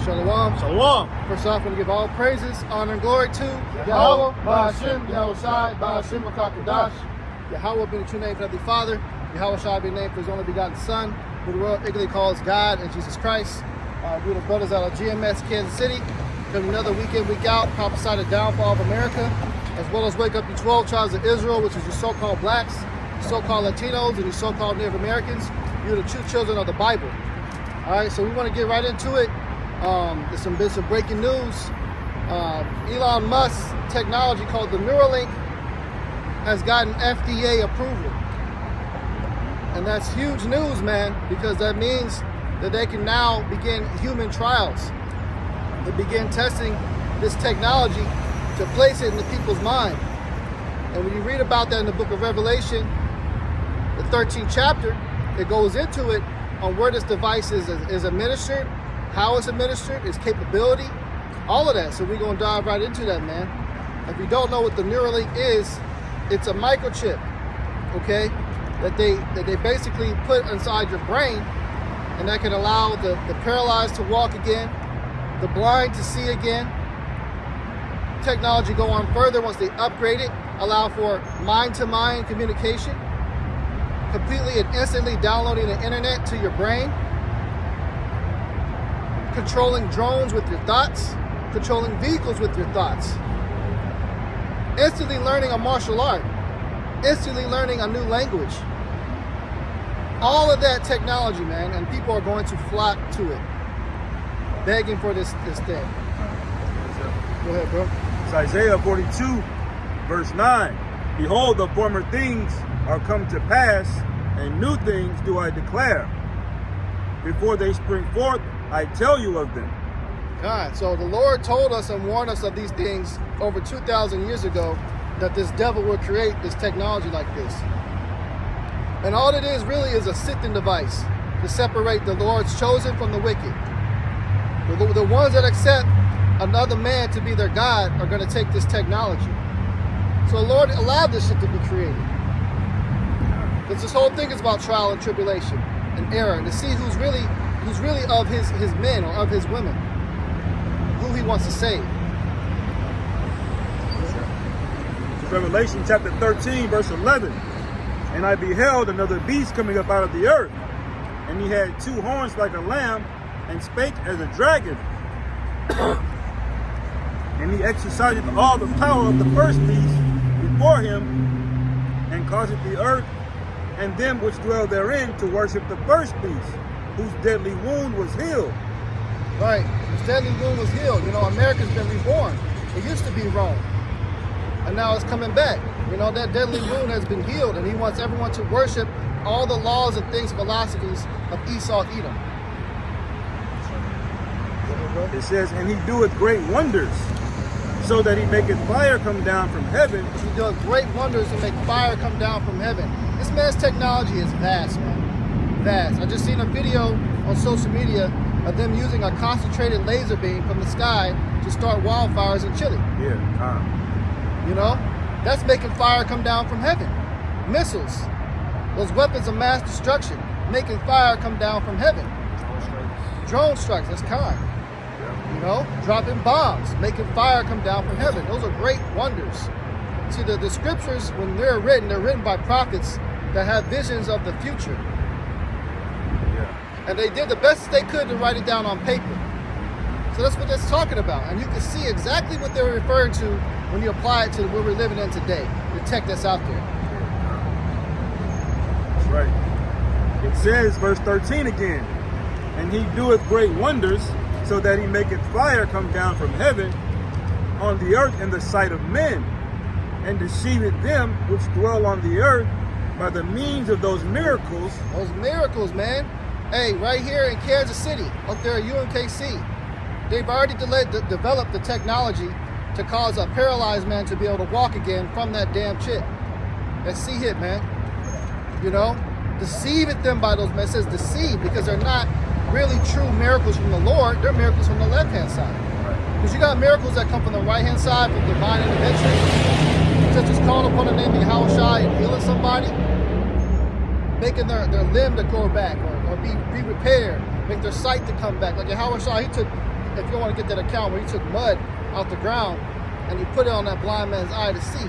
Shalom. Shalom. First off, I'm going to give all praises, honor, and glory to Yahweh, Ba'ashem, Yahweh Shai, Ba'ashem, Makakadash. Yahweh being the true name for Heavenly Father. Yahweh Shai being named for His only begotten Son, who the world ignorantly calls God and Jesus Christ. We're the brothers out of GMS, Kansas City. Coming another week in, week out, prophesy the downfall of America, as well as wake up the 12 tribes of Israel, which is your so-called blacks, so-called Latinos, and your so-called Native Americans. You're the true children of the Bible. All right, so we want to get right into it. There's some bits of breaking news. Elon Musk's technology called the Neuralink has gotten FDA approval. And that's huge news, man, because that means that they can now begin human trials. They begin testing this technology to place it in the people's mind. And when you read about that in the book of Revelation, the 13th chapter, it goes into it on where this device is administered, how it's administered, its capability, all of that. So we're going to dive right into that, man. If you don't know what the Neuralink is, it's a microchip, okay, that they basically put inside your brain, and that can allow the paralyzed to walk again, the blind to see again. Technology go on further once they upgrade it, allow for mind-to-mind communication, completely and instantly downloading the internet to your brain, controlling drones with your thoughts, controlling vehicles with your thoughts, instantly learning a martial art, instantly learning a new language. All of that technology, man, and people are going to flock to it, begging for this thing. Go ahead, bro. It's Isaiah 42, verse 9. Behold, the former things are come to pass, and new things do I declare. Before they spring forth, I tell you of them. God, so the Lord told us and warned us of these things over 2,000 years ago, that this devil would create this technology like this. And all it is really is a sifting device to separate the Lord's chosen from the wicked. The ones that accept another man to be their God are going to take this technology. So the Lord allowed this shit to be created. Because this whole thing is about trial and tribulation and error, and to see who's really of his men or of his women, who he wants to save. Revelation chapter 13, verse 11. And I beheld another beast coming up out of the earth, and he had two horns like a lamb, and spake as a dragon. And he exercised all the power of the first beast before him, and caused the earth and them which dwell therein to worship the first beast, whose deadly wound was healed. Right, his deadly wound was healed. You know, America's been reborn. It used to be Rome, and now it's coming back. You know, that deadly wound has been healed, and he wants everyone to worship all the laws and things, philosophies of Esau, Edom. It says, and he doeth great wonders, so that he maketh fire come down from heaven. He does great wonders to make fire come down from heaven. This man's technology is vast, man. Vast. I just seen a video on social media of them using a concentrated laser beam from the sky to start wildfires in Chile. Yeah. You know? That's making fire come down from heaven. Missiles. Those weapons of mass destruction. Making fire come down from heaven. Drone strikes. That's kind. You know, dropping bombs, making fire come down from heaven. Those are great wonders. See, the scriptures, when they're written by prophets that have visions of the future. Yeah. And they did the best they could to write it down on paper. So that's what that's talking about. And you can see exactly what they're referring to when you apply it to where we're living in today, the tech that's out there. That's right. It says, verse 13 again, and he doeth great wonders, so that he maketh fire come down from heaven on the earth in the sight of men, and deceiveth them which dwell on the earth by the means of those miracles. Those miracles, man. Hey, right here in Kansas City, up there at UMKC, they've already developed the technology to cause a paralyzed man to be able to walk again from that damn chip. That C-hit, man. You know? Deceiveth them by those, man. It says deceive because they're not really true miracles from the Lord. They're miracles from the left-hand side. Because you got miracles that come from the right-hand side, from divine intervention, such as calling upon the name of Yahweh Shai and healing somebody, making their limb to grow back or be repaired, make their sight to come back. Like Yahweh Shai, he took if you want to get that account where he took mud out the ground and he put it on that blind man's eye to see.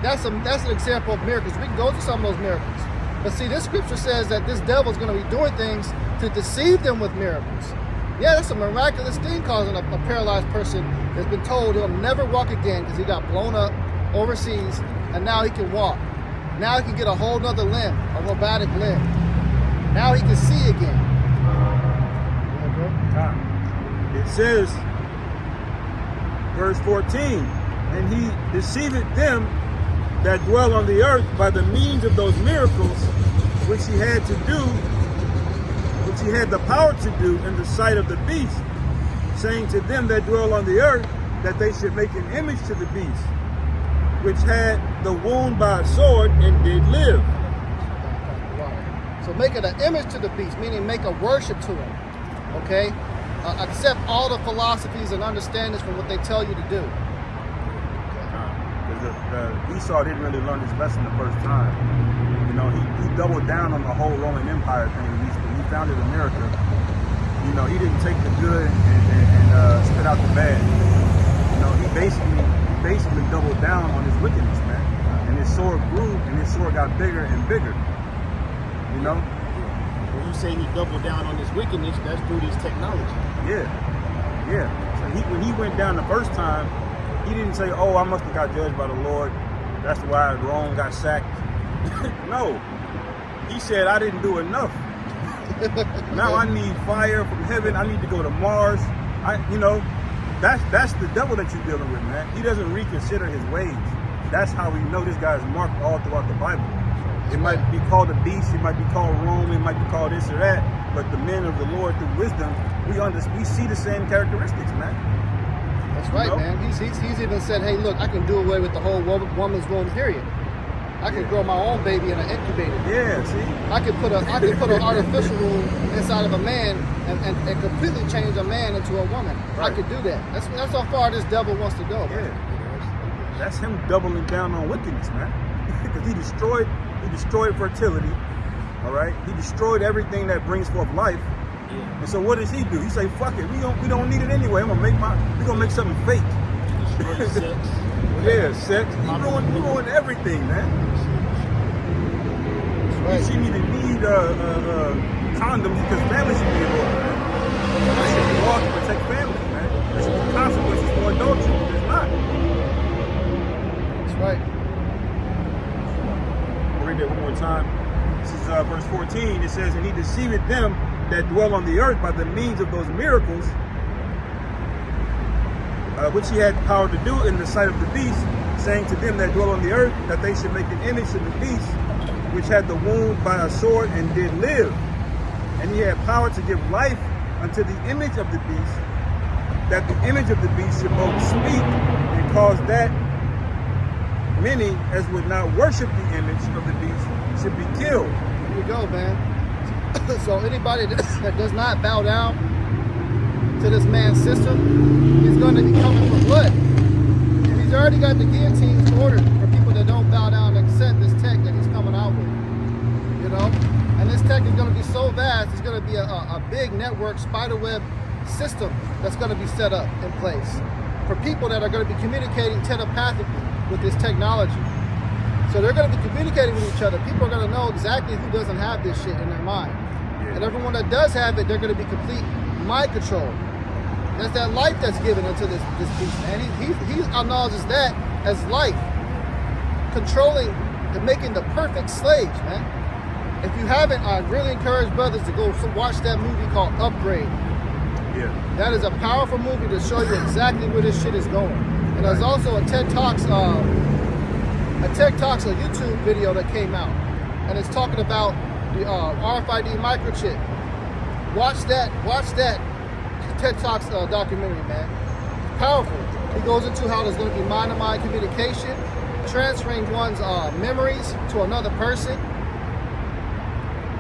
That's an example of miracles. We can go to some of those miracles. But see, this scripture says that this devil is going to be doing things to deceive them with miracles. Yeah, that's a miraculous thing, causing a paralyzed person that's been told he'll never walk again because he got blown up overseas, and now he can walk. Now he can get a whole nother limb, a robotic limb. Now he can see again. It says, verse 14, and he deceived them that dwell on the earth by the means of those miracles which he had to do, which he had the power to do in the sight of the beast, saying to them that dwell on the earth that they should make an image to the beast, which had the wound by a sword and did live. So make it an image to the beast, meaning make a worship to him. Okay? Accept all the philosophies and understandings from what they tell you to do. Esau didn't really learn his lesson the first time. You know, he doubled down on the whole Roman Empire thing. He founded America. You know, he didn't take the good and spit out the bad. You know, he basically doubled down on his wickedness, man. And his sword grew, and his sword got bigger and bigger. You know? When you say he doubled down on his wickedness, that's through this technology. Yeah. So when he went down the first time, he didn't say, oh, I must have got judged by the Lord. That's why Rome got sacked. No. He said, I didn't do enough. Now I need fire from heaven. I need to go to Mars. That's the devil that you're dealing with, man. He doesn't reconsider his ways. That's how we know this guy's marked all throughout the Bible. It might be called a beast. It might be called Rome. It might be called this or that. But the men of the Lord, through wisdom, we see the same characteristics, man. That's right, man. He's even said, hey, look, I can do away with the whole woman's womb period. I can grow my own baby in an incubator. Yeah, see? I can put an artificial womb inside of a man and completely change a man into a woman. Right. I could do that. That's how far this devil wants to go. Man. Yeah. That's him doubling down on wickedness, man. Because he destroyed fertility. All right? He destroyed everything that brings forth life. Yeah. And so what does he do? He say, fuck it, we don't need it anyway. We're gonna make something fake. Sex. Yeah, sex. He ruined everything, man. Right. You shouldn't even need condoms because family should be involved, man. There should be laws to protect families, man. There should be consequences for adultery. There's not. That's right. I'll read that one more time. This is verse 14. It says, and he deceived them that dwell on the earth by the means of those miracles, which he had power to do in the sight of the beast, saying to them that dwell on the earth that they should make an image to the beast, which had the wound by a sword and did live. And he had power to give life unto the image of the beast, that the image of the beast should both speak and cause that many as would not worship the image of the beast should be killed. Here you go, man. So anybody that does not bow down to this man's system is going to be coming for blood. He's already got the guillotines ordered for people that don't bow down and accept this tech that he's coming out with. You know? And this tech is going to be so vast, it's going to be a big network spiderweb system that's going to be set up in place for people that are going to be communicating telepathically with this technology. So they're going to be communicating with each other. People are going to know exactly who doesn't have this shit in their mind. Yeah. And everyone that does have it, they're going to be complete mind control. That's that life that's given into this beast, man. He acknowledges that as life. Controlling and making the perfect slaves, man. If you haven't, I really encourage brothers to go watch that movie called Upgrade. Yeah. That is a powerful movie to show you exactly where this shit is going. And there's also a TED Talks a YouTube video that came out, and it's talking about the RFID microchip. Watch that TED Talks documentary, man. It's powerful. He goes into how there's going to be mind-to-mind communication, transferring one's memories to another person.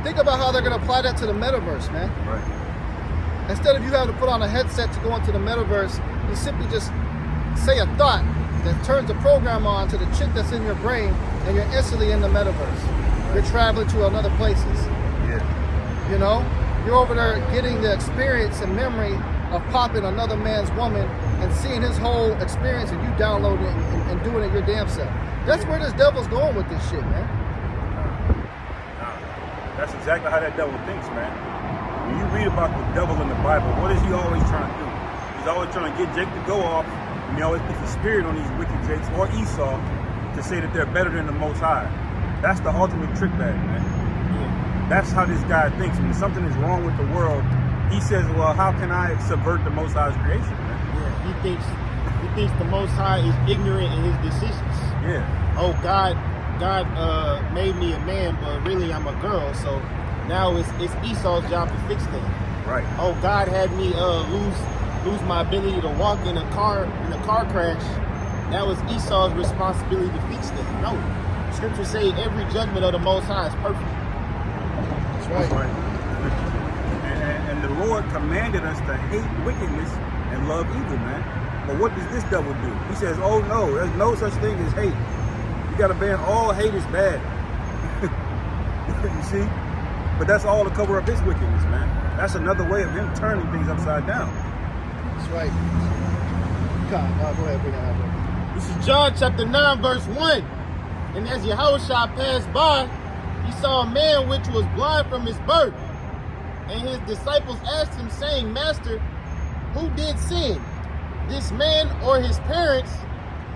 Think about how they're going to apply that to the metaverse, man. Right. Instead of you having to put on a headset to go into the metaverse, you simply just say a thought that turns the program on to the chip that's in your brain, and you're instantly in the metaverse. You're traveling to other places. Yeah. You know? You're over there getting the experience and memory of popping another man's woman and seeing his whole experience and you downloading it and doing it your damn self. That's where this devil's going with this shit, man. That's exactly how that devil thinks, man. When you read about the devil in the Bible, what is he always trying to do? He's always trying to get Jake to go off, and he always puts the spirit on these wicked Jakes or Esau to say that they're better than the Most High. That's the ultimate trick bag, man. That's how this guy thinks. When something is wrong with the world, he says, well, how can I subvert the Most High's creation, man? Yeah, he thinks the Most High is ignorant in his decisions. Yeah. Oh, God made me a man, but really I'm a girl. So now it's Esau's job to fix that. Right. Oh, God had me lose my ability to walk in a car crash. That was Esau's responsibility to fix that. No, Scripture say every judgment of the Most High is perfect. That's right. And the Lord commanded us to hate wickedness and love evil, man. But what does this devil do? He says, oh no, there's no such thing as hate. You got to ban all hate is bad. You see? But that's all to cover up his wickedness, man. That's another way of him turning things upside down. That's right. God, go ahead, bring that up. This is John chapter 9, verse 1. And as Yahushua passed by, he saw a man which was blind from his birth. And his disciples asked him, saying, Master, who did sin, this man or his parents,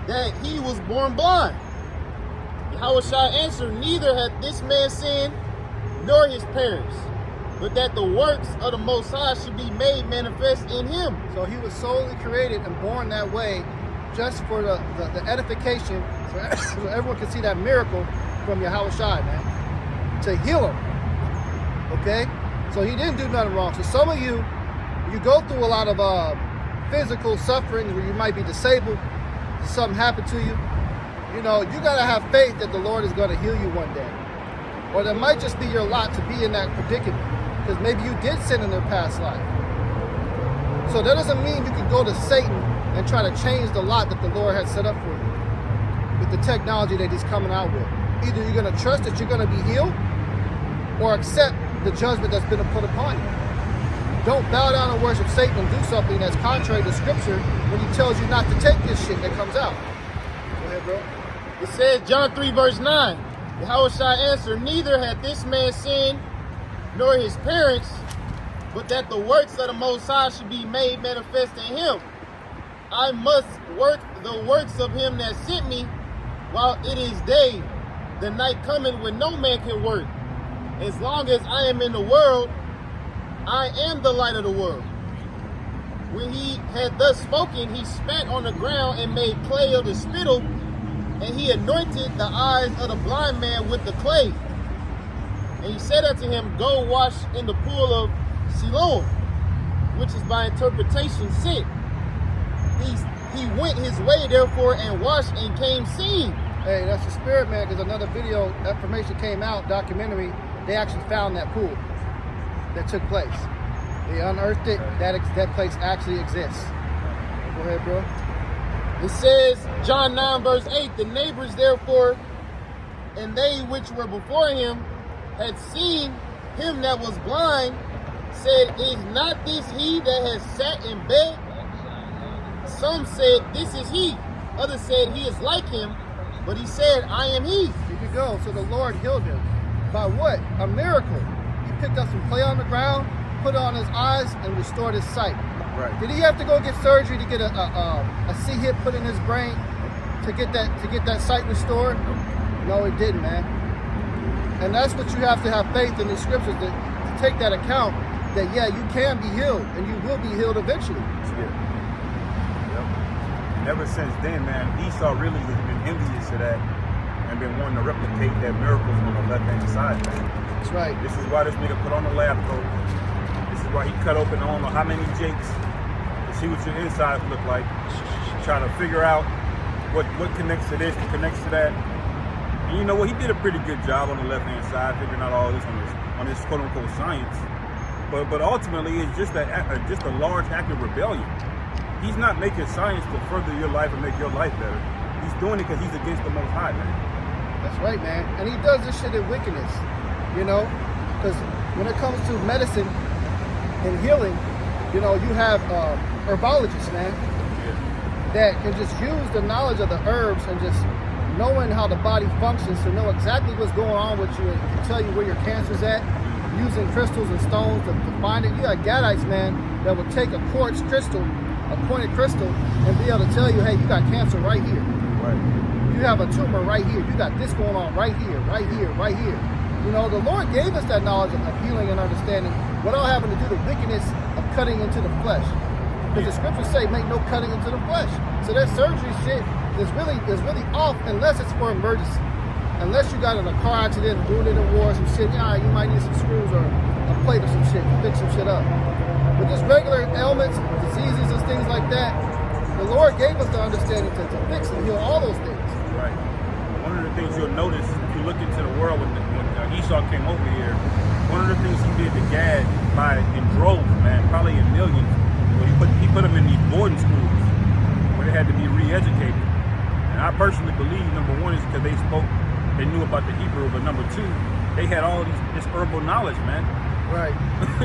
that he was born blind? Yahushua answered, neither hath this man sinned, nor his parents, but that the works of the Most High should be made manifest in him. So he was solely created and born that way just for the edification, so everyone can see that miracle from Yahushua, man, to heal him. Okay? So he didn't do nothing wrong. So some of you go through a lot of physical suffering where you might be disabled, something happened to you. You know, you got to have faith that the Lord is going to heal you one day. Or that might just be your lot to be in that predicament, because maybe you did sin in their past life. So that doesn't mean you can go to Satan and try to change the lot that the Lord has set up for you with the technology that he's coming out with. Either you're going to trust that you're going to be healed or accept the judgment that's been put upon you. Don't bow down and worship Satan and do something that's contrary to Scripture when he tells you not to take this shit that comes out. Go ahead, bro. It says, John 3, verse 9, Yahushua answered, neither hath this man sinned, nor his parents, but that the works of the Most High should be made manifest in him. I must work the works of him that sent me while it is day. The night coming when no man can work. As long as I am in the world, I am the light of the world. When he had thus spoken, he spat on the ground and made clay of the spittle, and he anointed the eyes of the blind man with the clay. And he said unto him, go wash in the pool of Siloam, which is by interpretation sent. He went his way therefore and washed and came seeing. Hey, that's the spirit, man, because another video information came out, documentary, they actually found that pool that took place. They unearthed it, that place actually exists. Go ahead, bro. It says, John 9, verse 8, the neighbors therefore, and they which were before him, had seen him that was blind, said, is not this he that has sat in bed? Some said, this is he. Others said, he is like him. But he said, I am he. Here you go. So the Lord healed him. By what? A miracle. He picked up some clay on the ground, put it on his eyes, and restored his sight. Right. Did he have to go get surgery to get a C-hip put in his brain to get that sight restored? No, it didn't, man. And that's what you have to have faith in the scriptures to take that account that, yeah, you can be healed and you will be healed eventually. Yeah. Yep. And ever since then, man, Esau really has been envious of that and been wanting to replicate that miracles on the left-hand side, man. That's right. This is why this nigga put on the lab coat. This is why he cut open I don't know how many jakes to see what your insides look like. Trying to figure out what connects to this, what connects to that. And you know what? He did a pretty good job on the left-hand side, figuring out all this on this quote-unquote science. But ultimately, it's just a large act of rebellion. He's not making science to further your life and make your life better. He's doing it because he's against the Most High, man. That's right, man. And he does this shit in wickedness, you know? Because when it comes to medicine and healing, You know, you have herbologists, man, that can just use the knowledge of the herbs and just knowing how the body functions to know exactly what's going on with you and can tell you where your cancer's at, using crystals and stones to find it. You got Gadites, man, that will take a quartz crystal, a pointed crystal, and be able to tell you, hey, you got cancer right here. Right. You have a tumor right here. You got this going on right here, right here, right here. You know, the Lord gave us that knowledge of healing and understanding without having to do the wickedness of cutting into the flesh. Because the scriptures say, make no cutting into the flesh. So that surgery shit is really off unless it's for emergency. Unless you got in a car accident, wounded in war, some shit, yeah, you might need some screws or a plate or some shit to fix some shit up. But just regular ailments, diseases, and things like that, the Lord gave us the understanding to fix and heal all those things. Right. One of the things you'll notice if you look into the world when Esau came over here, one of the things he did to Gad by in droves, man, probably in millions, he put them in these boarding schools where they had to be re-educated. And I personally believe, number one, is because they knew about the Hebrew, but number two, they had all this herbal knowledge, man. Right.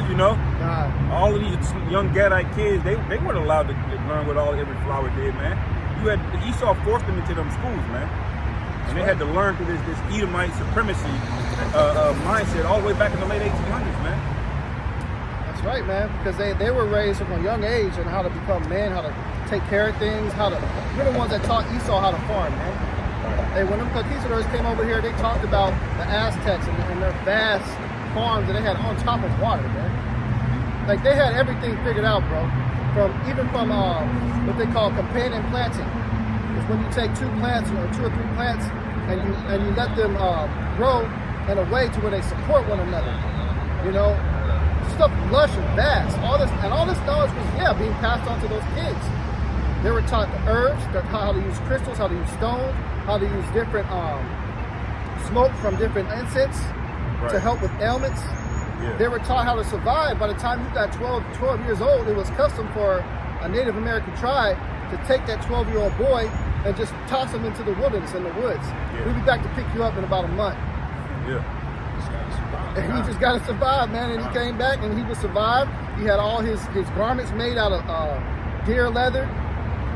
You know? God. All of these young Gadite kids, they weren't allowed to learn what every flower did, man. Esau forced them into them schools, man. And they had to learn through this Edomite supremacy mindset all the way back in the late 1800s, man. That's right, man. Because they were raised from a young age on how to become men, how to take care of things, we're the ones that taught Esau how to farm, man. Hey, when them conquistadors came over here, they talked about the Aztecs and their vast farms that they had on top of water, man. Like they had everything figured out, bro. Even from what they call companion planting. It's when you take two plants or two or three plants and you let them grow in a way to where they support one another. You know, stuff lush and vast. All this knowledge was being passed on to those kids. They were taught the herbs, how to use crystals, how to use stones, how to use different smoke from different incense to help with ailments. Yeah. They were taught how to survive. By the time you got 12 years old, it was custom for a Native American tribe to take that 12-year-old boy and just toss him into the wilderness in the woods. Yeah. We'll be back to pick you up in about a month. Yeah. And he just got to survive, man. And he came back and he would survive. He had all his garments made out of deer leather.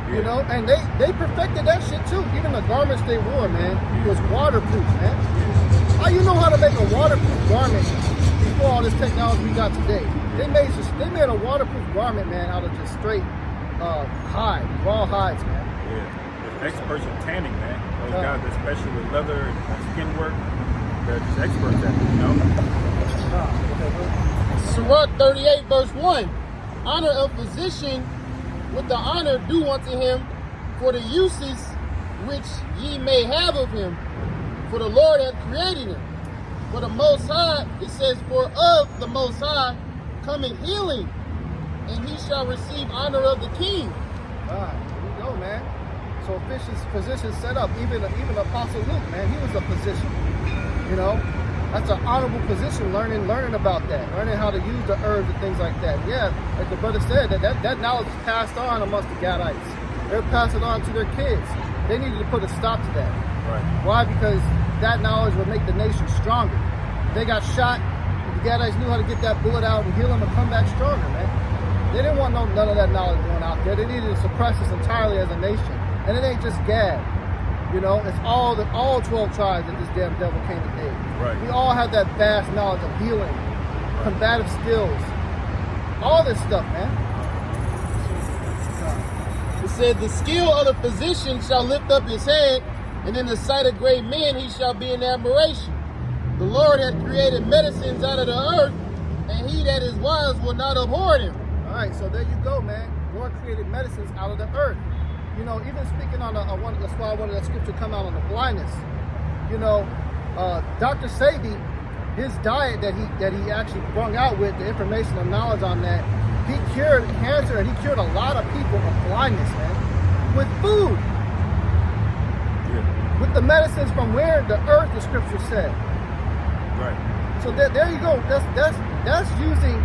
You know, and they perfected that shit too. Even the garments they wore, man, was waterproof, man. How you know how to make a waterproof garment before all this technology we got today? They made a waterproof garment, man, out of just straight hide, raw hides, man. Yeah, they're experts in tanning, man. Those guys that special with leather and skin work, they're just experts at it, you know. Sirach 38 verse 1. Honor a physician with the honor due unto him for the uses which ye may have of him, for the Lord hath created him. For the Most High, it says, for of the Most High cometh healing, and he shall receive honor of the king. There you go, man. So physicians set up, even Apostle Luke, man, he was a physician. You know, that's an honorable position, learning about that, learning how to use the herbs and things like that. Yeah, like the brother said, that knowledge is passed on amongst the Gadites. They're passing it on to their kids. They needed to put a stop to that. Right. Why? Because that knowledge would make the nation stronger. If they got shot, the Gadites knew how to get that bullet out and heal them and come back stronger, man. They didn't want none of that knowledge going out there. They needed to suppress us entirely as a nation. And it ain't just Gad. You know, it's all 12 tribes that this damn devil came to aid. Right. We all have that vast knowledge of healing, combative skills, all this stuff, man. It said, the skill of the physician shall lift up his head, and in the sight of great men he shall be in admiration. The Lord hath created medicines out of the earth, and he that is wise will not abhor them. All right, so there you go, man. Lord created medicines out of the earth. You know, even speaking on that's why I wanted that scripture to come out on the blindness. You know, Dr. Sebi, his diet that he actually brought out with the information and knowledge on that, he cured cancer and he cured a lot of people of blindness, man, with food. Yeah. With the medicines from where the earth, the scripture said. Right. So there you go. That's using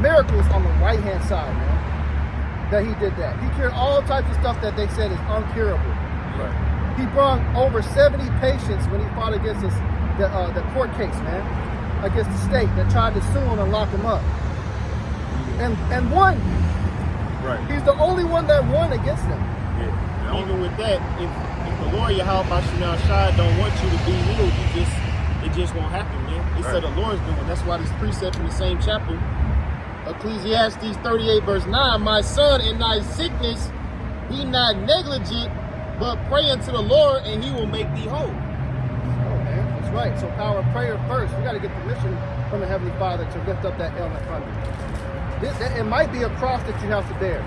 miracles on the right hand side, man. That he did that. He cured all types of stuff that they said is uncurable. Right. He brought over 70 patients when he fought against the court case, man, against the state that tried to sue him and lock him up. and won. Right. He's the only one that won against them. Yeah. Even with that, if the Lord Yahweh Shai don't want you to be healed, it just won't happen, man. It said the Lord's doing. That's why this precept in the same chapter, Ecclesiastes 38 verse 9, my son, in thy sickness be not negligent, but pray unto the Lord, and he will make thee whole. Oh man, that's right. So power of prayer first. You got to get permission from the Heavenly Father to lift up that ailment from you. It might be a cross that you have to bear.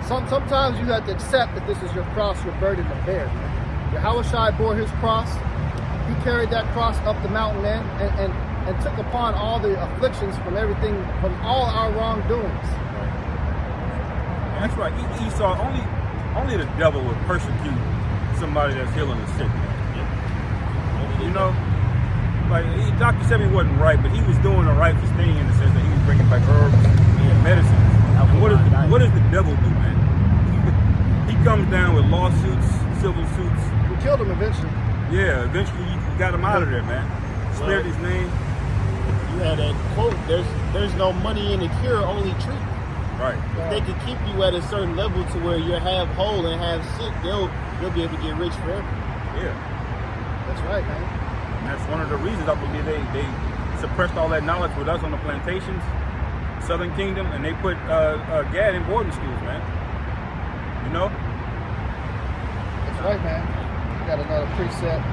Sometimes you have to accept that this is your cross, your burden to bear. Yahweh Shai bore his cross. He carried that cross up the mountain, man, and took upon all the afflictions from everything, from all our wrongdoings. That's right. Esau, only the devil would persecute somebody that's healing the sick, man. You know, like Dr. said he wasn't right, but he was doing the righteous thing in the sense that he was bringing back herbs and medicines. And what does the devil do, man? He comes down with lawsuits, civil suits. We killed him eventually. Yeah, eventually you got him out of there, man. Spared his name. You had that quote, there's no money in the cure, only treatment. Right. If they could keep you at a certain level to where you're half whole and half sick, they'll be able to get rich forever. Yeah. That's right, man. And that's one of the reasons I believe they suppressed all that knowledge with us on the plantations, Southern Kingdom, and they put Gad in boarding schools, man. You know? That's right, man. We got another precept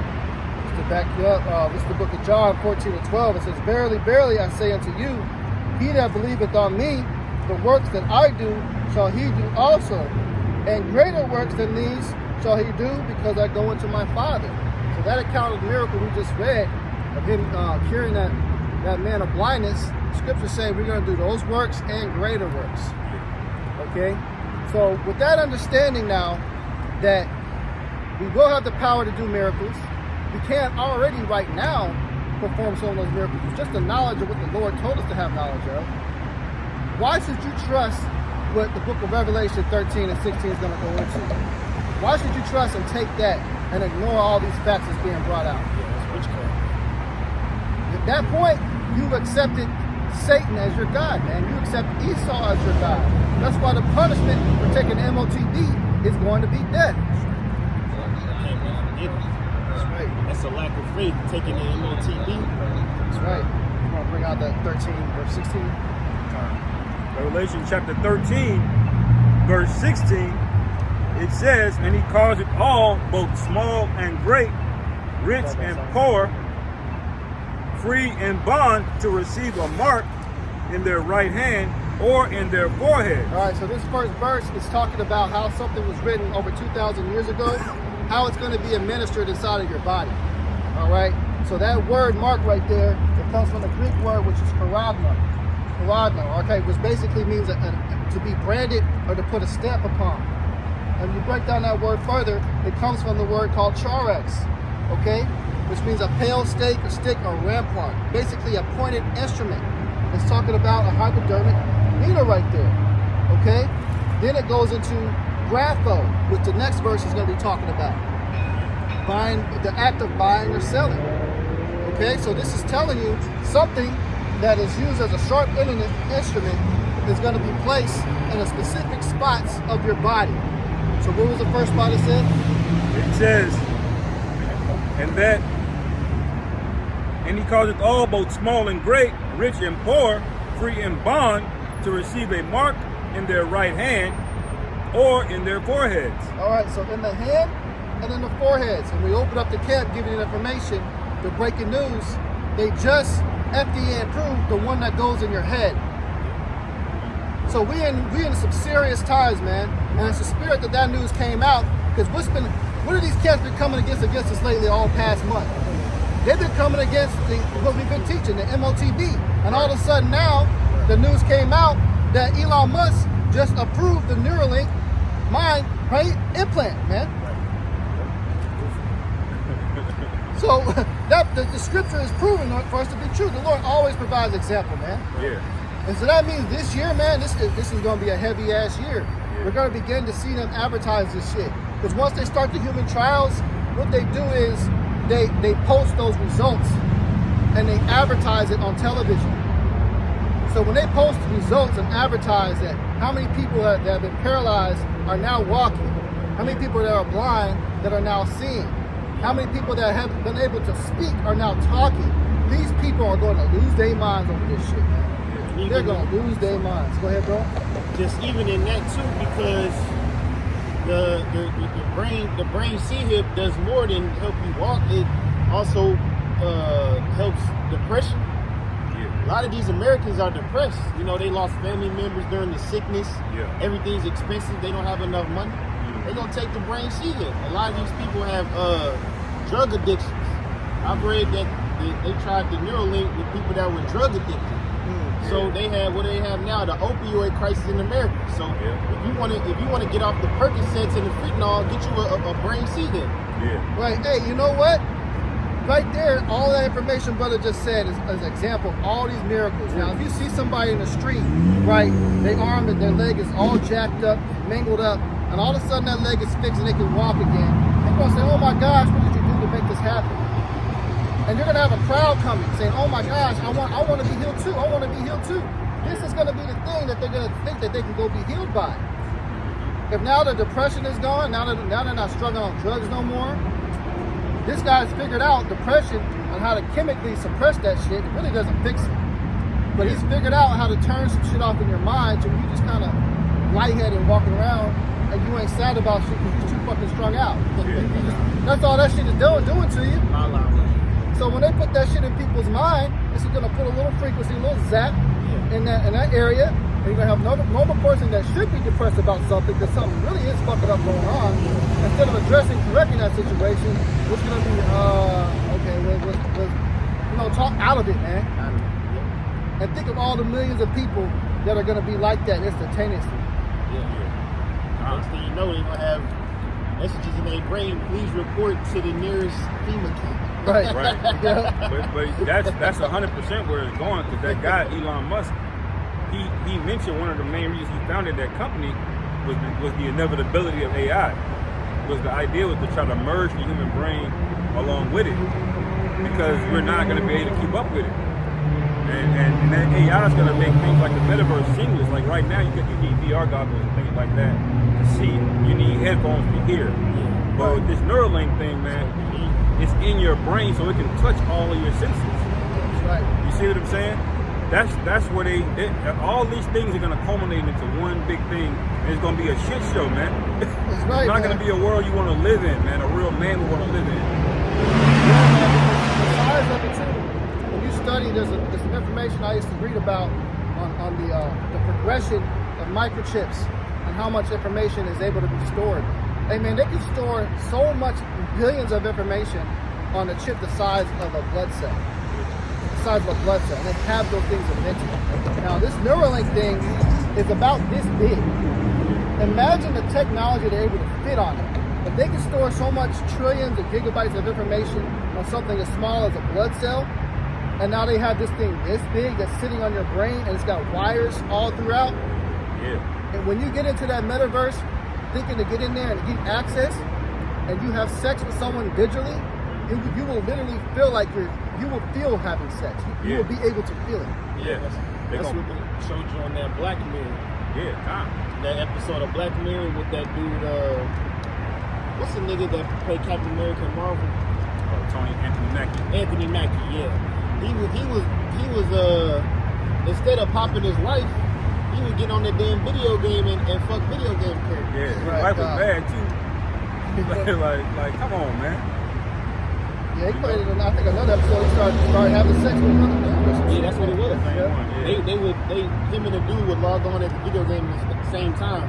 just to back you up. This is the book of John 14:12. It says, verily, verily, I say unto you, he that believeth on me, the works that I do shall he do also, and greater works than these shall he do, because I go into my Father. So that account of the miracle we just read of him curing that man of blindness, Scripture saying we're going to do those works and greater works. Okay? So with that understanding now that we will have the power to do miracles, we can't already right now perform some of those miracles. It's just the knowledge of what the Lord told us to have knowledge of. Why should you trust what the book of Revelation 13 and 16 is going to go into? Why should you trust and take that and ignore all these facts that's being brought out? Yeah, that's witchcraft. At that point, you've accepted Satan as your God, man. You accept Esau as your God. That's why the punishment for taking MOTB is going to be death. Can't be forgiven. That's right. That's a lack of faith, taking the MOTB. That's right. You want to bring out that 13 verse 16? Revelation chapter 13, verse 16, it says, and he calls it all, both small and great, rich and poor, free and bond, to receive a mark in their right hand or in their forehead. All right, so this first verse is talking about how something was written over 2,000 years ago, how it's going to be administered inside of your body. All right, so that word mark right there, it comes from the Greek word, which is charagma. Charagma, okay, which basically means to be branded or to put a stamp upon. And you break down that word further, it comes from the word called charex, okay, which means a pale stake, a stick, or rampart, basically a pointed instrument. It's talking about a hypodermic needle right there, okay? Then it goes into grapho, which the next verse is going to be talking about. Buying, the act of buying or selling, okay? So this is telling you something that is used as a sharp instrument is going to be placed in a specific spots of your body. So what was the first spot it said? It says, and he calls it all, both small and great, rich and poor, free and bond, to receive a mark in their right hand or in their foreheads. All right, so in the hand and in the foreheads. And we open up the camp, giving you information, the breaking news. They just FDA approved the one that goes in your head. So we in some serious times, man. And it's the spirit that news came out, because what are these cats been coming against us lately all past month? They've been coming against what we've been teaching, the MOTB. And all of a sudden now, the news came out that Elon Musk just approved the Neuralink mind brain implant, man. So the scripture is proven for us to be true. The Lord always provides example, man. Yeah. And so that means this year, man, this is going to be a heavy ass year. Yeah. We're going to begin to see them advertise this shit. Because once they start the human trials, what they do is they post those results and they advertise it on television. So when they post results and advertise that, how many people that have been paralyzed are now walking? How many people that are blind that are now seeing? How many people that have been able to speak are now talking? These people are going to lose their minds over this shit, man. They're going to lose their minds. Go ahead, bro. Just even in that too, because the brain C-hip does more than help you walk. It also helps depression. Yeah. A lot of these Americans are depressed. You know, they lost family members during the sickness. Yeah. Everything's expensive. They don't have enough money. They're gonna take the brain C-hip. A lot of these people have drug addictions. I've read that they tried the Neuralink with people that were drug addicted. So they have what they have now, the opioid crisis in America. So if you want to get off the Percocets and the fentanyl, get you a brain C-hip. Yeah. Right. Hey, you know what? Right there, all that information brother just said is an example of all these miracles. Now, if you see somebody in the street, right, their arm and their leg is all jacked up, mangled up, and all of a sudden that leg is fixed and they can walk again, people are saying, oh my gosh, what did you do to make this happen? And you're gonna have a crowd coming saying, oh my gosh, I want to be healed too. I want to be healed too. This is gonna be the thing that they're gonna think that they can go be healed by. If now the depression is gone, now they're not struggling on drugs no more. This guy's figured out depression and how to chemically suppress that shit. It really doesn't fix it. But he's figured out how to turn some shit off in your mind so you just kind of lightheaded walking around and you ain't sad about shit because you're too fucking strung out. That's all that shit is doing to you. So when they put that shit in people's mind, it's gonna put a little frequency, a little zap in that area. And you're gonna have a normal person that should be depressed about something because something really is fucking up going on. Instead of addressing, correcting that situation, it's gonna be we'll talk out of it, man. And think of all the millions of people that are gonna be like that instantaneously. Next thing you know, they're gonna have messages in their brain. Please report to the nearest FEMA camp. Right. Yeah. But that's 100% where it's going, because that guy Elon Musk, he mentioned one of the main reasons he founded that company was the inevitability of AI. Was the idea was to try to merge the human brain along with it, because we're not going to be able to keep up with it. And that AI is going to make things like the metaverse seamless. Like right now, you need VR goggles and things like that to see. You need headphones to hear. But with this Neuralink thing, man, it's in your brain, so it can touch all of your senses. Right. You see what I'm saying? That's where all these things are gonna culminate into one big thing, and it's gonna be a shit show, man. That's right. It's not man. gonna be a world you want to live in, man. A real man will want to live in. Yeah, man. The size of it too. When you study, there's some information I used to read about on the progression of microchips and how much information is able to be stored. Hey man, they can store so much, billions of information on a chip the size of a blood cell. The size of a blood cell. And they have those things invented. Now this Neuralink thing is about this big. Imagine the technology they're able to fit on it. If they can store so much trillions of gigabytes of information on something as small as a blood cell, and now they have this thing this big that's sitting on your brain and it's got wires all throughout. Yeah. And when you get into that metaverse, thinking to get in there and get access, and you have sex with someone digitally, you will literally feel like you will feel having sex. You will be able to feel it. Yeah. That's what they showed you on that Black Mirror. Yeah, That episode of Black Mirror with that dude, what's the nigga that played Captain America in Marvel? Anthony Mackie. Anthony Mackie, yeah. He was instead of popping his wife, he would get on that damn video game and fuck video game characters. Yeah, his Right, wife was bad too. like, come on, man. Yeah, he played it in, I think, another episode. He started having sex with another dude. Yeah, that's what it was. Yeah. Him and the dude would log on at the video game at the same time.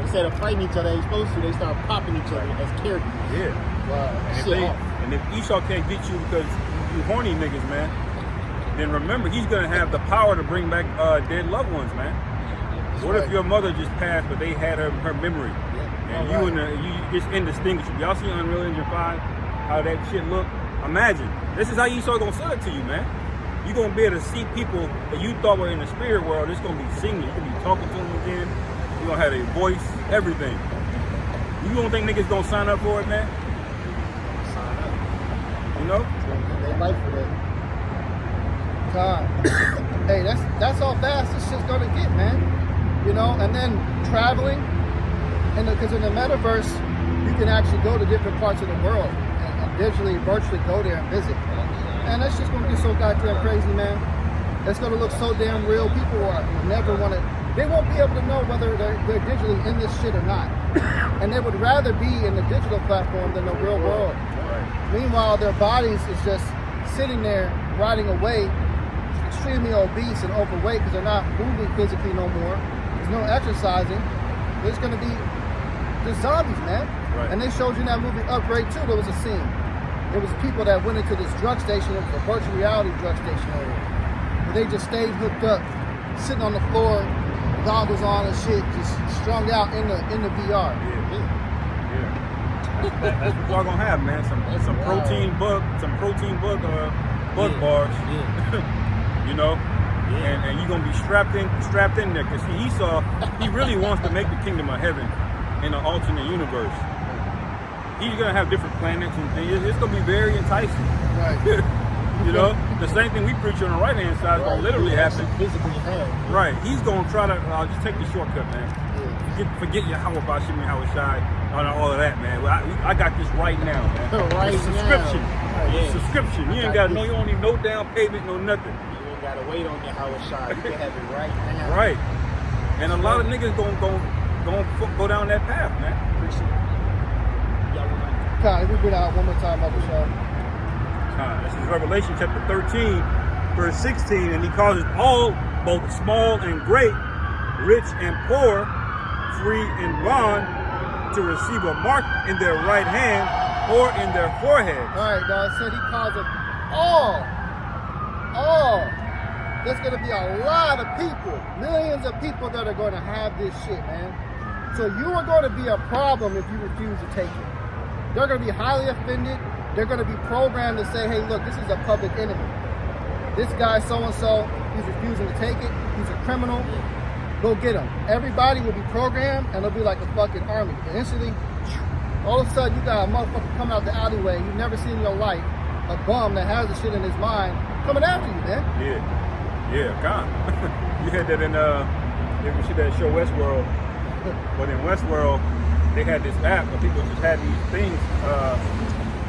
Instead of fighting each other as supposed to, they start popping each other as characters. Yeah. Wow. And if Esau can't get you because you horny niggas, man, then remember he's gonna have the power to bring back dead loved ones, man. What if your mother just passed, but they had her memory, and you it's indistinguishable? Y'all see Unreal Engine 5, how that shit look? Imagine this is how Esau gonna sell it to you, man. You're gonna be able to see people that you thought were in the spirit world. It's gonna be seamless. You're gonna be talking to them again. You're gonna have their voice, everything. You don't think niggas gonna sign up for it, man? Sign up. You know? They fight for that. God. hey, that's how fast this shit's gonna get, man. You know, and then traveling, and because in the metaverse, you can actually go to different parts of the world and digitally, virtually go there and visit. And that's just gonna be so goddamn crazy, man. It's gonna look so damn real. People are never wanna. They won't be able to know whether they're digitally in this shit or not. And they would rather be in the digital platform than the real world. Meanwhile, their bodies is just sitting there rotting away, extremely obese and overweight because they're not moving physically no more. There's no exercising. There's going to be just zombies, man. Right. And they showed you in that movie Upgrade 2, there was a scene. There was people that went into this drug station. It was a virtual reality drug station area. Where they just stayed hooked up, sitting on the floor, goggles on and shit, just strung out in the VR. That's what y'all gonna have, man. Some protein bug bars. You know, and you're gonna be strapped in there because he really wants to make the kingdom of heaven in an alternate universe. He's gonna have different planets and things. It's gonna be very enticing. Right. You know, the same thing we preach on the right hand side is gonna literally happen. Physically have. Right. He's gonna try to just take the shortcut, man. Forget your how about Shimmy Hawashai on all of that, man. I got this right now, man. Right it's subscription. now. Yeah. Subscription. You ain't got no, you don't need no down payment, no nothing. You ain't gotta wait on your Hawashai. You can have it right now. Right. And a lot of niggas go down that path, man. Appreciate it. Y'all want Kai, if we bring out one more time, Hawashai. This is Revelation chapter 13, verse 16, and he causes all, both small and great, rich and poor, free and bond, to receive a mark in their right hand or in their forehead. All right, now it said he causes all. There's going to be a lot of people, millions of people that are going to have this shit, man. So you are going to be a problem if you refuse to take it. They're going to be highly offended. They're going to be programmed to say, hey, look, this is a public enemy. This guy so-and-so, he's refusing to take it. He's a criminal. Go get him. Everybody will be programmed, and they'll be like a fucking army. And instantly, all of a sudden, you got a motherfucker coming out the alleyway you've never seen in your life, a bum that has the shit in his mind, coming after you, man. Yeah, God. You had that in, you see that show Westworld. But in Westworld, they had this app where people just had these things,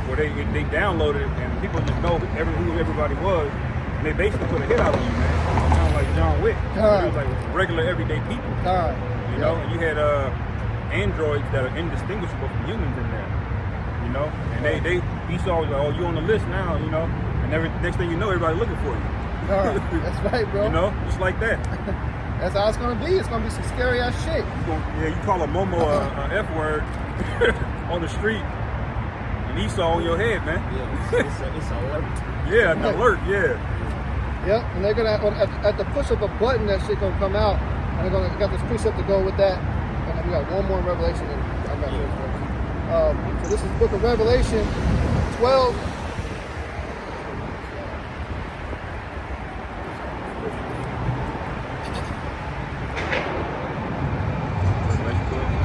where they downloaded it and people just know who everybody was, and they basically put a hit out on you, man. Sound like John Wick. It was like regular everyday people. You know, and you had androids that are indistinguishable from humans in there. You know, and Esau was like, oh, you on the list now, you know, and next thing you know, everybody looking for you. That's right, bro. You know, just like that. That's how it's gonna be. It's gonna be some scary ass shit. You call a Momo a F word on the street. Esau on your head, man. Yeah, it's an alert. Yeah, an alert, yeah. Yep, and they're gonna at the push of a button, that shit gonna come out, and they're gonna got this precept to go with that, and then we got one more in Revelation. And I'm not so this is the book of Revelation 12.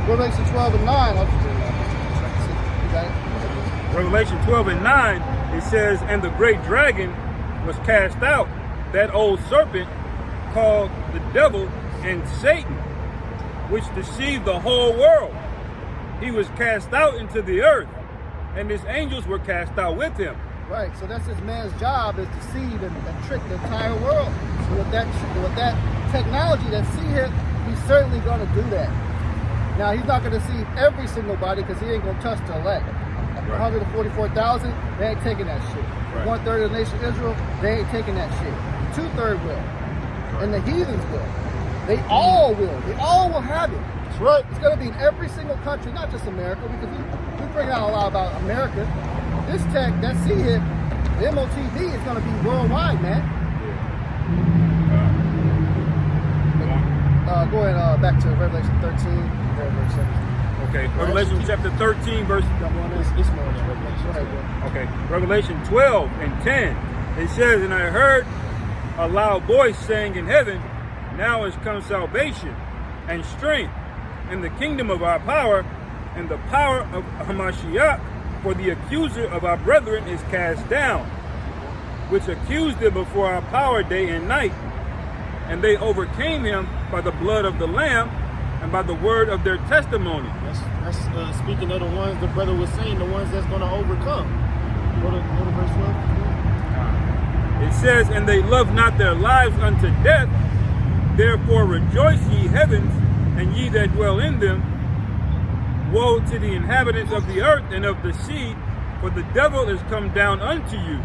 Revelation 12 and 9. I'll just do that. You got it? Revelation 12 and 9, it says, and the great dragon was cast out, that old serpent called the devil and Satan, which deceived the whole world. He was cast out into the earth, and his angels were cast out with him. Right, so that's this man's job, is to deceive and trick the entire world. So with that technology that see him, he's certainly going to do that. Now, he's not going to deceive every single body because he ain't going to touch the elect. 144,000, they ain't taking that shit. Right. 1/3 of the nation of Israel, they ain't taking that shit. 2/3 will. And the heathens will. They all will. They all will have it. That's right. It's going to be in every single country, not just America, because we bring out a lot about America. This tech, that C-HIP, the MOTV is going to be worldwide, man. Go ahead, back to Revelation 13. Okay, Revelation chapter 13, verse... It's more than Revelation. Go ahead, bro. Okay, Revelation 12 and 10. It says, and I heard a loud voice saying in heaven, now is come salvation and strength and the kingdom of our power and the power of Hamashiach, for the accuser of our brethren is cast down, which accused them before our power day and night, and they overcame him by the blood of the Lamb and by the word of their testimony. That's speaking of the ones the brother was saying, the ones that's going to overcome. Go to verse 12. It says, and they loved not their lives unto death. Therefore rejoice, ye heavens, and ye that dwell in them. Woe to the inhabitants of the earth and of the sea, for the devil is come down unto you,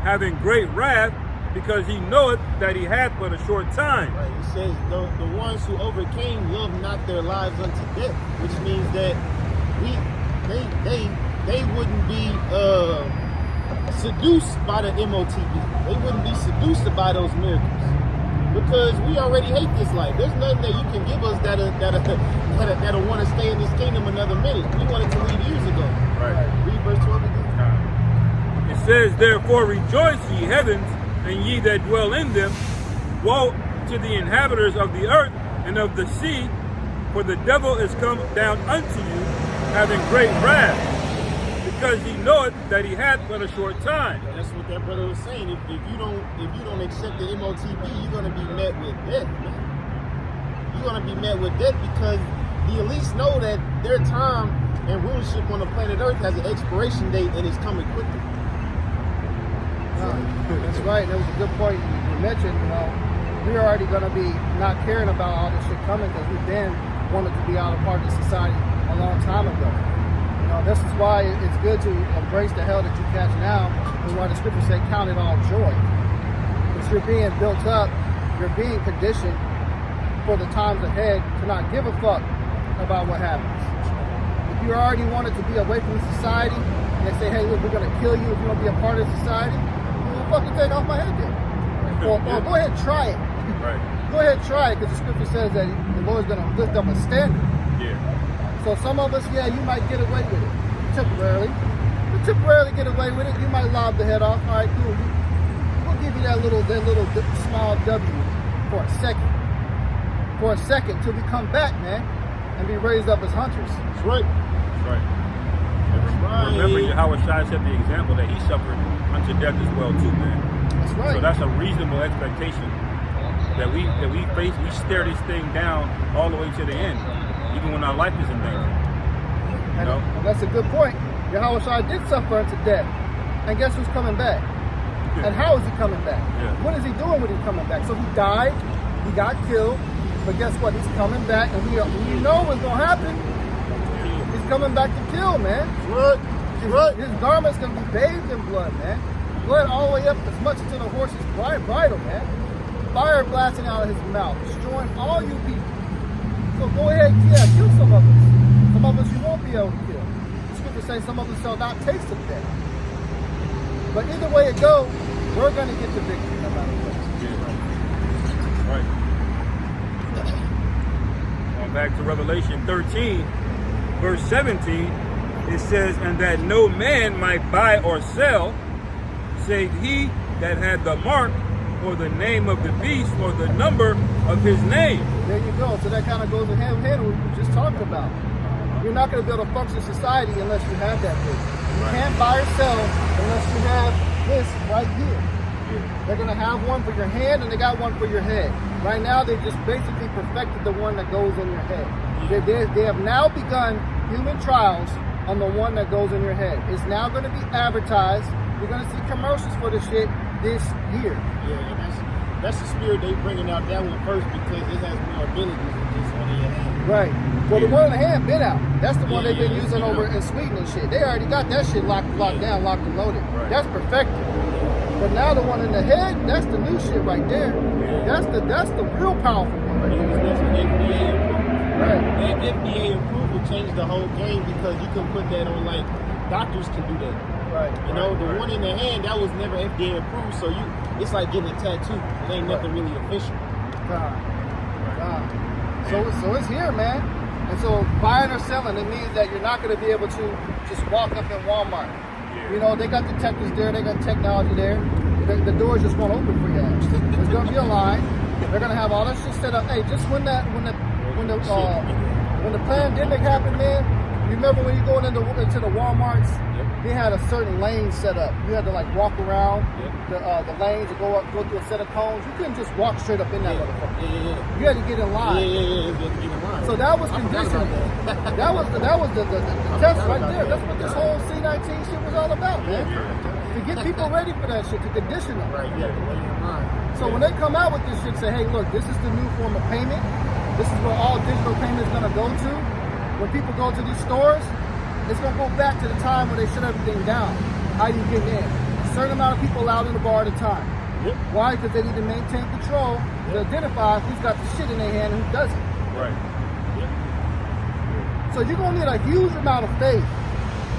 having great wrath, because he knoweth that he hath but a short time. Right. It says the ones who overcame love not their lives unto death, which means that they wouldn't be seduced by the MOTB. They wouldn't be seduced by those miracles. Because we already hate this life. There's nothing that you can give us that'll want to stay in this kingdom another minute. We wanted to leave years ago. Right. Read verse 12 again. It says, therefore rejoice, ye heavens, and ye that dwell in them. Woe to the inhabitants of the earth and of the sea, for the devil is come down unto you, having great wrath, because he knoweth that he hath but a short time. That's what that brother was saying. If you don't accept the MOTB, you're gonna be met with death, man. You're gonna be met with death because the elites know that their time and rulership on the planet Earth has an expiration date and it's coming quickly. That's right. That was a good point you mentioned. We're already going to be not caring about all this shit coming because we've been wanted to be out of part of society a long time ago. This is why it's good to embrace the hell that you catch now, and why the scriptures say, count it all joy. Because you're being built up, you're being conditioned for the times ahead to not give a fuck about what happens. If you already wanted to be away from society, and they say, hey, look, we're going to kill you if you don't be a part of society, well, fucking take off my head then. Or go ahead and try it. Right. Go ahead and try it, because the scripture says that the Lord's going to lift up a standard. Yeah. So some of us, yeah, you might get away with it temporarily. You temporarily get away with it. You might lob the head off. All right, cool. We'll give you that little small W for a second. For a second, till we come back, man, and be raised up as hunters. That's right. That's right. Remember, Yahweh Shai set the example that he suffered unto death as well too, man. That's right. So that's a reasonable expectation that we face. We stare this thing down all the way to the end, even when our life is in danger. And that's a good point. Yahweh Shai did suffer unto death. And guess who's coming back? And how is he coming back? Yeah. What is he doing when he's coming back? So he died, he got killed, but guess what? He's coming back, and we know what's going to happen. He's coming back to kill, man. His garment's going to be bathed in blood, man. Blood all the way up as much as to the horse's bridle, man. Fire blasting out of his mouth, destroying all you people. So go ahead, kill some of us. Some of us you won't be able to kill. The scripture says some of us shall not taste of death. But either way it goes, we're going to get the victory no matter what. Right. Going back to Revelation 13, verse 17, it says, and that no man might buy or sell, save he that had the mark, or the name of the beast, or the number of his name. There you go. So that kind of goes hand in hand with what we just talked about. You're not going to build a functional society unless you have that thing. You can't buy or sell unless you have this right here. They're going to have one for your hand, and they got one for your head. Right now, they've just basically perfected the one that goes in your head. They have now begun human trials on the one that goes in your head. It's now going to be advertised. You're going to see commercials for this shit this year. Yeah, and that's the spirit they bringing out that one first because it has more abilities than just one in your hand. Right. Well, the one in the hand been out. That's the one they've been using over in Sweden and shit. They already got that shit locked down, locked and loaded. Right. That's perfected. But now the one in the head, that's the new shit right there. That's the real powerful one right there. That's an FDA approval. Right. That FDA approval changed the whole game because you can put that on like doctors can do that. Right. The one in the hand that was never FDA approved, so it's like getting a tattoo. It ain't nothing really official. God. So it's here, man. And so buying or selling, it means that you're not going to be able to just walk up in Walmart. Yeah. They got detectives there, they got technology there. The doors just won't open for you. There's going to be a line. They're going to have all that shit set up. Hey, just when the pandemic happened, man, You remember when you going into the WalMarts? Yep. They had a certain lane set up. You had to like walk around Yep. the lanes and go through a set of cones. You couldn't just walk straight up in that motherfucker. Yeah. You had to get in line. Yeah. Get in line. So that was I forgot conditioning. about that. that was the test right there. That's what this whole C-19 shit was all about, man. To get people ready for that shit, to condition them. Right, yeah, wait in line. So when they come out with this shit, say, hey, look, this is the new form of payment. This is where all digital payment is going to go to. When people go to these stores, it's going to go back to the time when they shut everything down. How you get in? A certain amount of people allowed in the bar at a time. Yep. Why? Because they need to maintain control to identify who's got the shit in their hand and who doesn't. Right. So you're going to need a huge amount of faith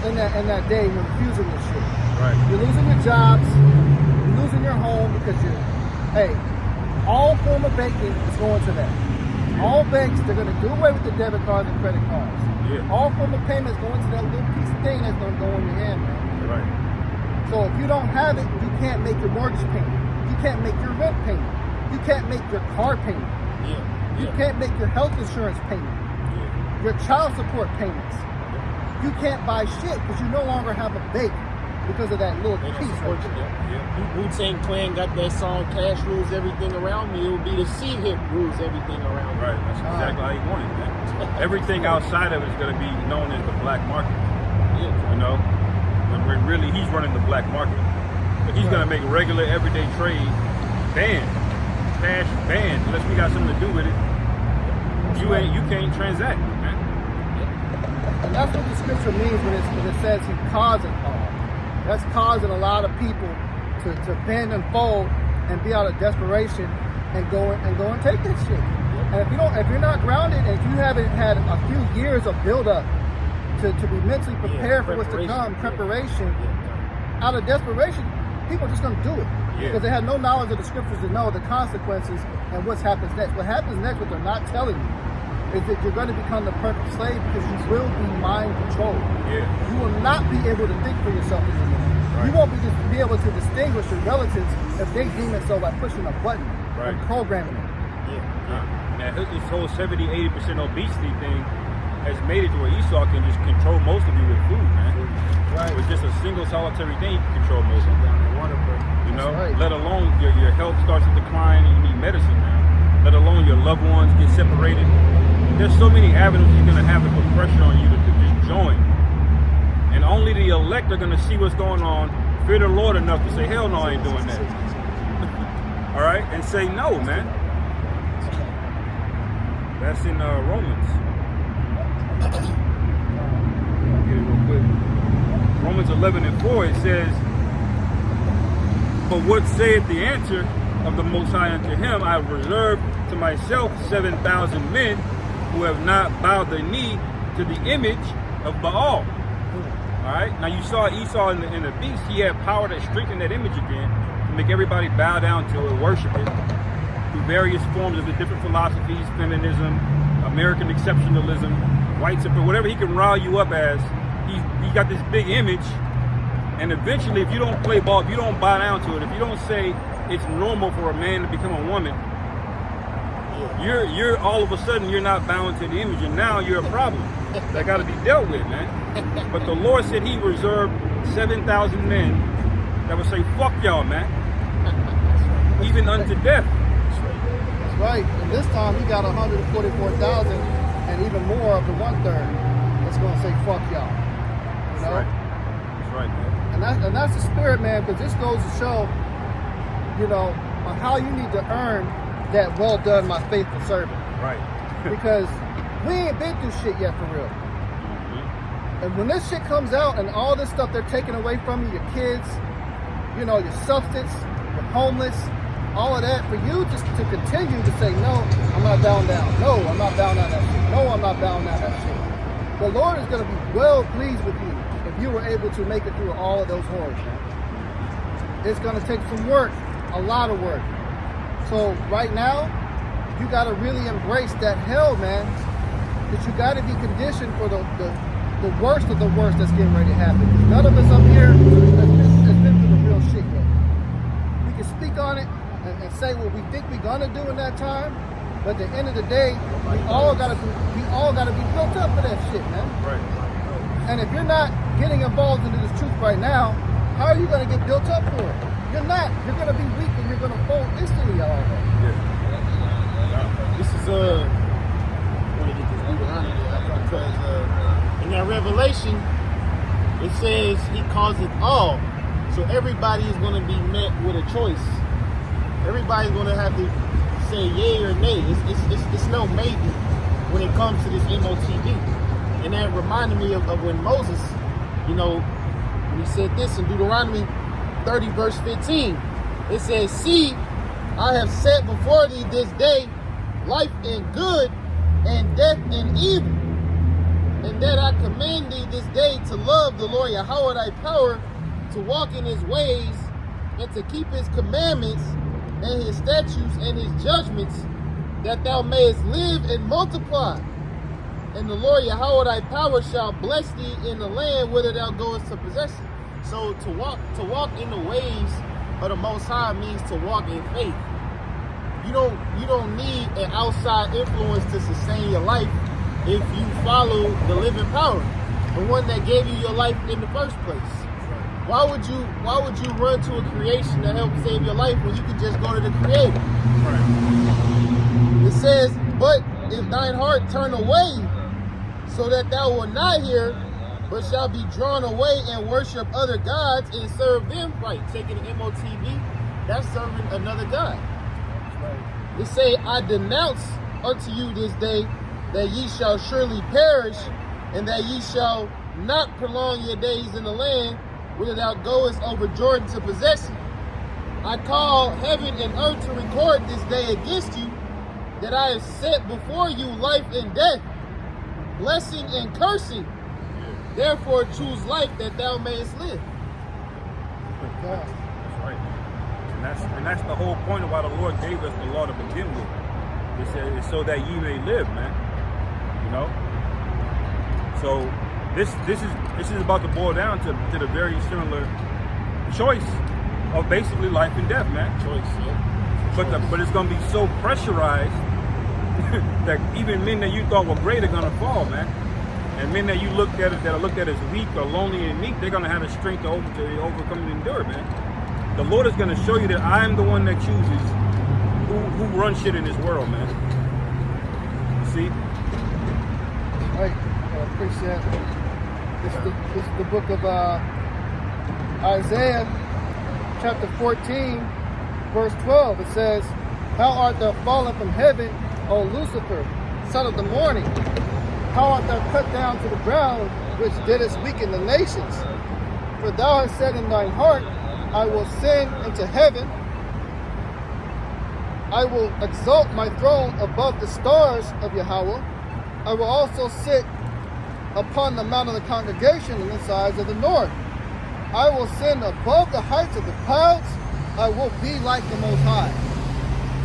in that day when refusing this shit. Right. You're losing your jobs, you're losing your home because all form of banking is going to that. All banks, they're going to do away with the debit cards and credit cards. Yeah. All form of payments going to that little piece of thing that's going to go in your hand, man. Right. So if you don't have it, you can't make your mortgage payment. You can't make your rent payment. You can't make your car payment. Yeah. You can't make your health insurance payment. Yeah. Your child support payments. You can't buy shit because you no longer have a bank because of that little They don't piece support right you. there. Yeah. Wu-Tang Clan got that song, Cash Rules Everything Around Me. It would be the C-Hip Rules Everything Around Me. Right. That's exactly how you want it, man. Everything outside of it is going to be known as the black market. Yeah. You know, when really he's running the black market. But he's going to make regular everyday trade banned, cash banned, unless we got something to do with it. You can't transact, man. And that's what the scripture means when it says he causing all. That's causing a lot of people to bend and fold and be out of desperation and go and take that shit. And if you're not grounded, and if you haven't had a few years of build up to be mentally prepared for what's to come, preparation, out of desperation, people are just gonna do it. Because they have no knowledge of the scriptures to know the consequences and what happens next. What happens next, what they're not telling you, is that you're going to become the perfect slave because you will be mind controlled. Yeah. You will not be able to think for yourself anymore. Right. You won't be able to distinguish your relatives if they deem it so by pushing a button and programming it. Now, this whole 70-80% obesity thing has made it to where Esau can just control most of you with food, man. Right. With just a single solitary thing, you can control most of you. You know, right. let alone your health starts to decline and you need medicine now. Let alone your loved ones get separated. There's so many avenues you're going to have to put pressure on you to just join. And only the elect are going to see what's going on, fear the Lord enough to say, hell no, I ain't doing that. All right? And say no, man. That's in Romans. Get it real quick. Romans 11:4, it says, but what saith the answer of the Most High unto him? I have reserved to myself 7,000 men who have not bowed the knee to the image of Baal. All right. Now you saw Esau in the beast. He had power to strengthen that image again, to make everybody bow down to it, worship it, through various forms of the different philosophies, feminism, American exceptionalism, white supremacy, whatever he can rile you up as. He got this big image. And eventually, if you don't play ball, if you don't bow down to it, if you don't say it's normal for a man to become a woman, you're all of a sudden you're not bound to the image, and now you're a problem that got to be dealt with, man. But the Lord said He reserved 7,000 men that would say, "Fuck y'all, man," even unto death. That's right. And this time He got 144,000, and even more of the 1/3 that's going to say "fuck y'all." You know. That's right, man. And that's the spirit, man, because this goes to show, you know, on how you need to earn that well done, my faithful servant. Right. Because we ain't been through shit yet for real. And when this shit comes out and all this stuff they're taking away from you, your kids, you know, your substance, your homeless, all of that, for you just to continue to say, no, I'm not bowing down. No, I'm not bowing down that shit. No, I'm not bowing down that shit. The Lord is going to be well pleased with you if you were able to make it through all of those horrors, man. It's going to take some work, a lot of work. So right now, you got to really embrace that hell, man. That you got to be conditioned for the worst of the worst that's getting ready to happen. None of us up here has been through the real shit yet. We can speak on it and say what we think we're going to do in that time, but at the end of the day, we all got to be built up for that shit, man. Right. And if you're not getting involved into this truth right now, how are you going to get built up for it? You're not. You're going to be weak and you're going to fold instantly all of Yeah. This is I want to get this Deuteronomy because in that Revelation it says he calls it all. So everybody is going to be met with a choice. Everybody's going to have to say yay or nay. It's no maybe when it comes to this MOTB. And that reminded me of when Moses, when he said this in Deuteronomy 30 verse 15. It says, see, I have set before thee this day life and good and death and evil. And that I command thee this day to love the Lord Yahweh thy power, to walk in his ways, and to keep his commandments and his statutes and his judgments, that thou mayest live and multiply. And the Lord Yahweh thy power shall bless thee in the land whither thou goest to possess it. So to walk in the ways of the Most High means to walk in faith. You don't need an outside influence to sustain your life if you follow the living power, the one that gave you your life in the first place. Why would you run to a creation to help save your life when you could just go to the Creator? Right. It says, but if thine heart turn away, so that thou wilt not hear, but shall be drawn away and worship other gods and serve them, right? Taking the MOTB, that's serving another god. Right. It say, I denounce unto you this day that ye shall surely perish, and that ye shall not prolong your days in the land whither thou goest over Jordan to possess it. I call heaven and earth to record this day against you, that I have set before you life and death, blessing and cursing. Therefore choose life that thou mayest live. That's right. And that's the whole point of why the Lord gave us the law to begin with. He said it's so that ye may live, man. So this is about to boil down to the very similar choice of basically life and death, man. Choice, yeah. But it's gonna be so pressurized that even men that you thought were great are gonna fall, man. And men that are looked at as weak or lonely and meek, they're gonna have the strength to overcome and endure, man. The Lord is gonna show you that I am the one that chooses who runs shit in this world, man. You see? Right. I appreciate it. This is the book of Isaiah, chapter 14, verse 12. It says, how art thou fallen from heaven, O Lucifer, son of the morning? How art thou cut down to the ground, which didst weaken the nations? For thou hast said in thine heart, I will ascend into heaven. I will exalt my throne above the stars of Yahweh. I will also sit upon the mount of the congregation in the sides of the north. I will ascend above the heights of the clouds. I will be like the Most High.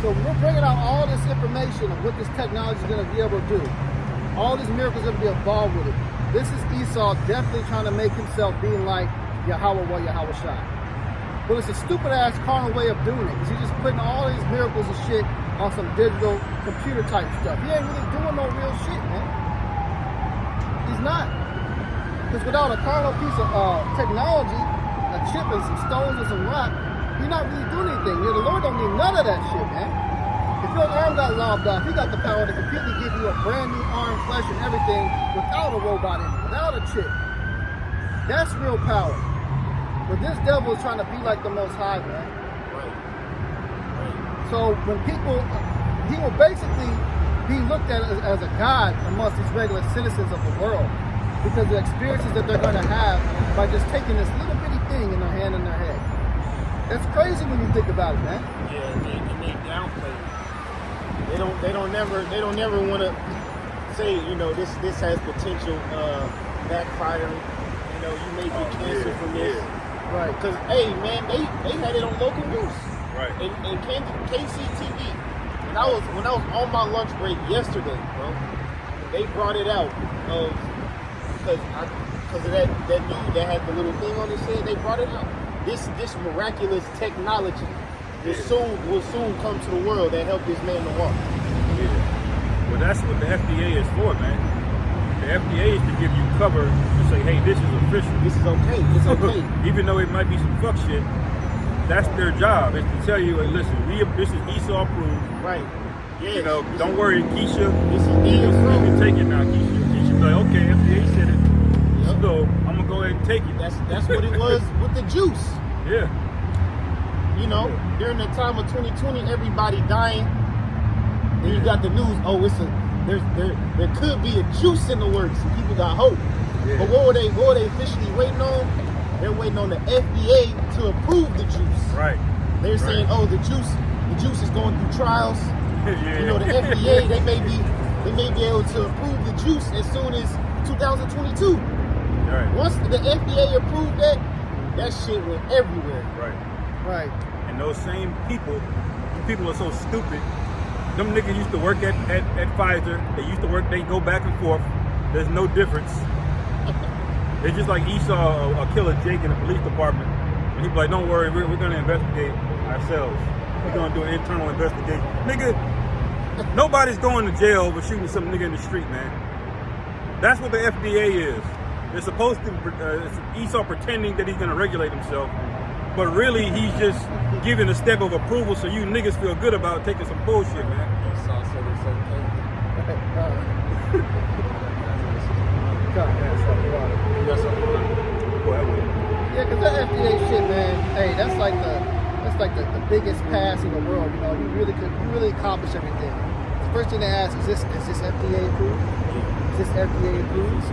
So we're bringing out all this information of what this technology is going to be able to do. All these miracles are going to be involved with it. This is Esau definitely trying to make himself being like Yahweh or Yahweh Shai. But it's a stupid ass carnal way of doing it, because he's just putting all these miracles and shit on some digital computer type stuff. He ain't really doing no real shit, man. He's not. Because without a carnal piece of technology, a chip and some stones and some rock, he's not really doing anything. The Lord don't need none of that shit, man. If your arm got lobbed off, he got the power to completely give you a brand new arm, flesh, and everything without a robot in it, without a chip. That's real power. But this devil is trying to be like the Most High, man. So when people, he will basically be looked at as a god amongst these regular citizens of the world, because the experiences that they're going to have by just taking this little bitty thing in their hand and their head. That's crazy when you think about it, man. Yeah, and they downplay it. They don't never want to say, this has potential backfiring. You may get canceled from this. Yeah. Right. Because, hey, man, they had it on local news. Right. And KCTV. When I was on my lunch break yesterday, bro, they brought it out because of that dude that had the little thing on his head. They brought it out. This miraculous technology will soon come to the world that help this man to walk. Yeah. Well, that's what the FDA is for, man. The FDA is to give you cover and say, hey, this is official. This is okay. It's okay. Even though it might be some fuck shit, that's their job, is to tell you, hey, listen, this is Esau approved. Right. Yeah. You know, don't worry, Keisha. This is You approved. can take it now, Keisha. Keisha be like, okay, FDA said it. Yep. So I'm gonna go ahead and take it. That's what it was with the juice. Yeah. You know, during the time of 2020, everybody dying. Then you got the news. Oh, there could be a juice in the works, and people got hope. Yeah. But what were they officially waiting on? They're waiting on the FDA to approve the juice. Right. They're saying, oh, the juice is going through trials. Yeah. You know, the FDA, they may be able to approve the juice as soon as 2022. Right. Once the FDA approved that shit went everywhere. Right. Right. And those same people are so stupid. Them niggas used to work at Pfizer. They used to work, they go back and forth. There's no difference. They're just like Esau or Killer Jake in the police department. And he'd be like, don't worry, we're going to investigate ourselves. We're going to do an internal investigation. Nigga, nobody's going to jail for shooting some nigga in the street, man. That's what the FDA is. They're supposed to, it's Esau pretending that he's going to regulate himself. But really, he's just giving a step of approval so you niggas feel good about taking some bullshit, man. Yeah, because that FDA shit, man. Hey, that's like the biggest pass in the world. You know, you really accomplish everything. The first thing they ask is this FDA approved? Is this FDA approved?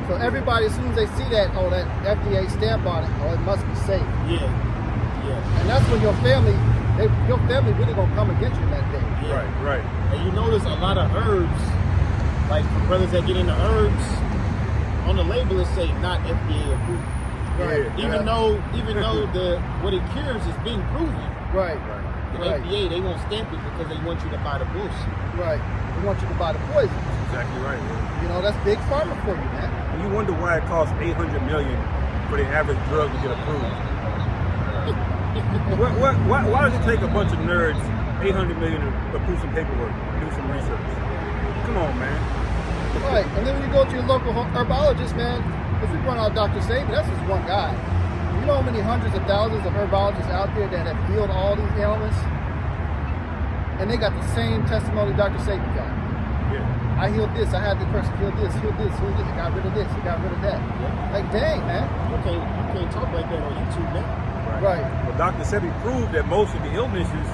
So everybody, as soon as they see that, oh, that FDA stamp on it, oh, it must be safe. Yeah. And that's when your family really gonna come against you that day. Yeah. Right. And you notice a lot of herbs, like for brothers that get into herbs, on the label it say not FDA approved. Right. Even though what it cures is being proven. Right. The Right. FDA, they won't stamp it because they want you to buy the bullshit. Right. They want you to buy the poison. Exactly right. You know, that's big pharma for you, man. And you wonder why it costs $800 million for the average drug to get approved. Why does it take a bunch of nerds $800 million to approve some paperwork, do some research? Come on, man. Right. And then when you go to your local herbologist, man, if you run out Dr. Sabi, that's just one guy. You know how many hundreds of thousands of herbologists out there that have healed all these ailments? And they got the same testimony Dr. Sabi got. Yeah. I healed this, I had the person heal this, I got rid of this, I got rid of that. Like, dang, man. You can't talk like that on YouTube, man. Right. But Dr. Sebi proved that most of the illnesses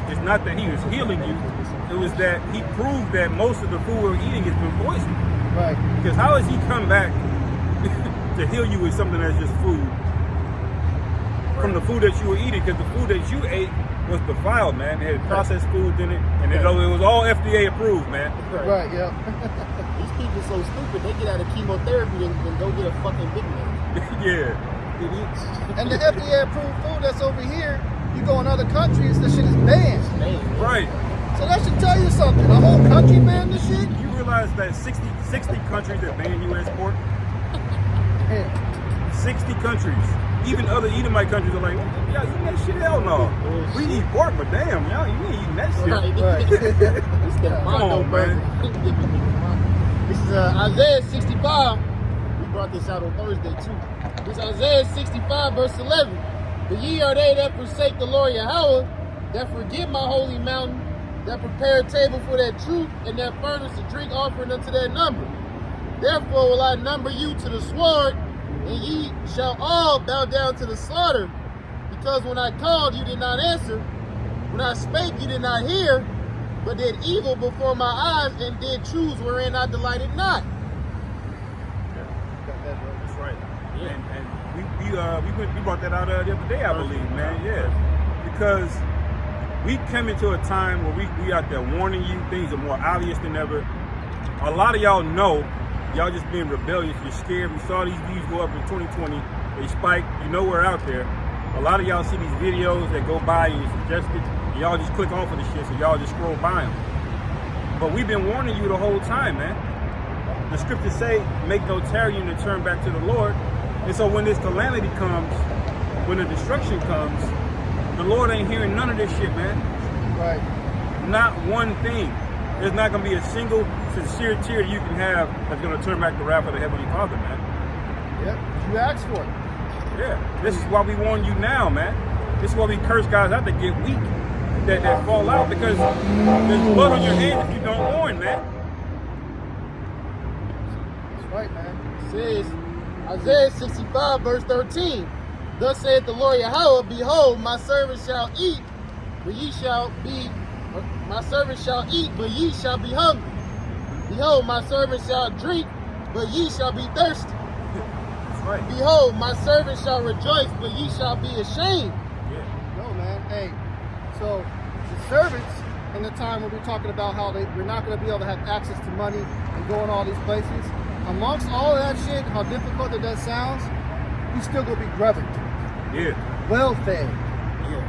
is not that he was healing you. It was that he proved that most of the food we're eating has been poisoned. Right. Because how has he come back to heal you with something that's just food? From the food that you were eating, because the food that you ate was defiled, man. It had processed foods in it, and it was all FDA approved, man. Right, yeah. These people so stupid, they get out of chemotherapy and go get a fucking Big Mac. Yeah. Idiots. And the FDA approved food that's over here, you go in other countries, this shit is banned. Man. Right. So that should tell you something. The whole country banned this shit? You realize that 60 countries that ban U.S. pork? Yeah. 60 countries. Even other Edomite countries are like, y'all eating that shit? Hell no. We eat pork, but damn, y'all, you ain't eating that shit. Right. This is the Come on, man. This is Isaiah 65. We brought this out on Thursday too. This is Isaiah 65 verse 11. But ye are they that forsake the Lord Yahweh, that forget my holy mountain, that prepare a table for that truth, and that furnace a drink offering unto their number. Therefore will I number you to the sword, and ye shall all bow down to the slaughter. Because when I called, you did not answer. When I spake, you did not hear, but did evil before my eyes, and did choose wherein I delighted not. That's right. Yeah. And we brought that out the other day, I believe, man. Yeah. Because we came into a time where we out there warning you, things are more obvious than ever. A lot of y'all know, y'all just being rebellious, you're scared. We saw these views go up in 2020, they spiked, you know we're out there. A lot of y'all see these videos that go by and you suggest it, and y'all just click off of the shit, so y'all just scroll by them. But we've been warning you the whole time, man. The scriptures say, make no tarrying to turn back to the Lord. And so when this calamity comes, when the destruction comes, the Lord ain't hearing none of this shit, man. Right. Not one thing. There's not going to be a single sincere charity you can have that's going to turn back the wrath of the Heavenly Father, man. Yep, you asked for it. Yeah, this is why we warn you now, man. This is why we curse guys out to get weak, that fall out, because there's blood on your hands if you don't warn, man. That's right, man. It says, Isaiah 65, verse 13. Thus saith the Lord Yahweh, behold, my servant shall eat, but ye shall be, my servant shall eat, but ye shall be hungry. Behold, my servant shall drink, but ye shall be thirsty. That's right. Behold, my servant shall rejoice, but ye shall be ashamed. Yeah. No, man. Hey, so the servants in the time when we're talking about how we're not going to be able to have access to money and go in all these places, amongst all of that shit, how difficult that sounds, we still going to be grubbing. Yeah. Well fed. Yeah.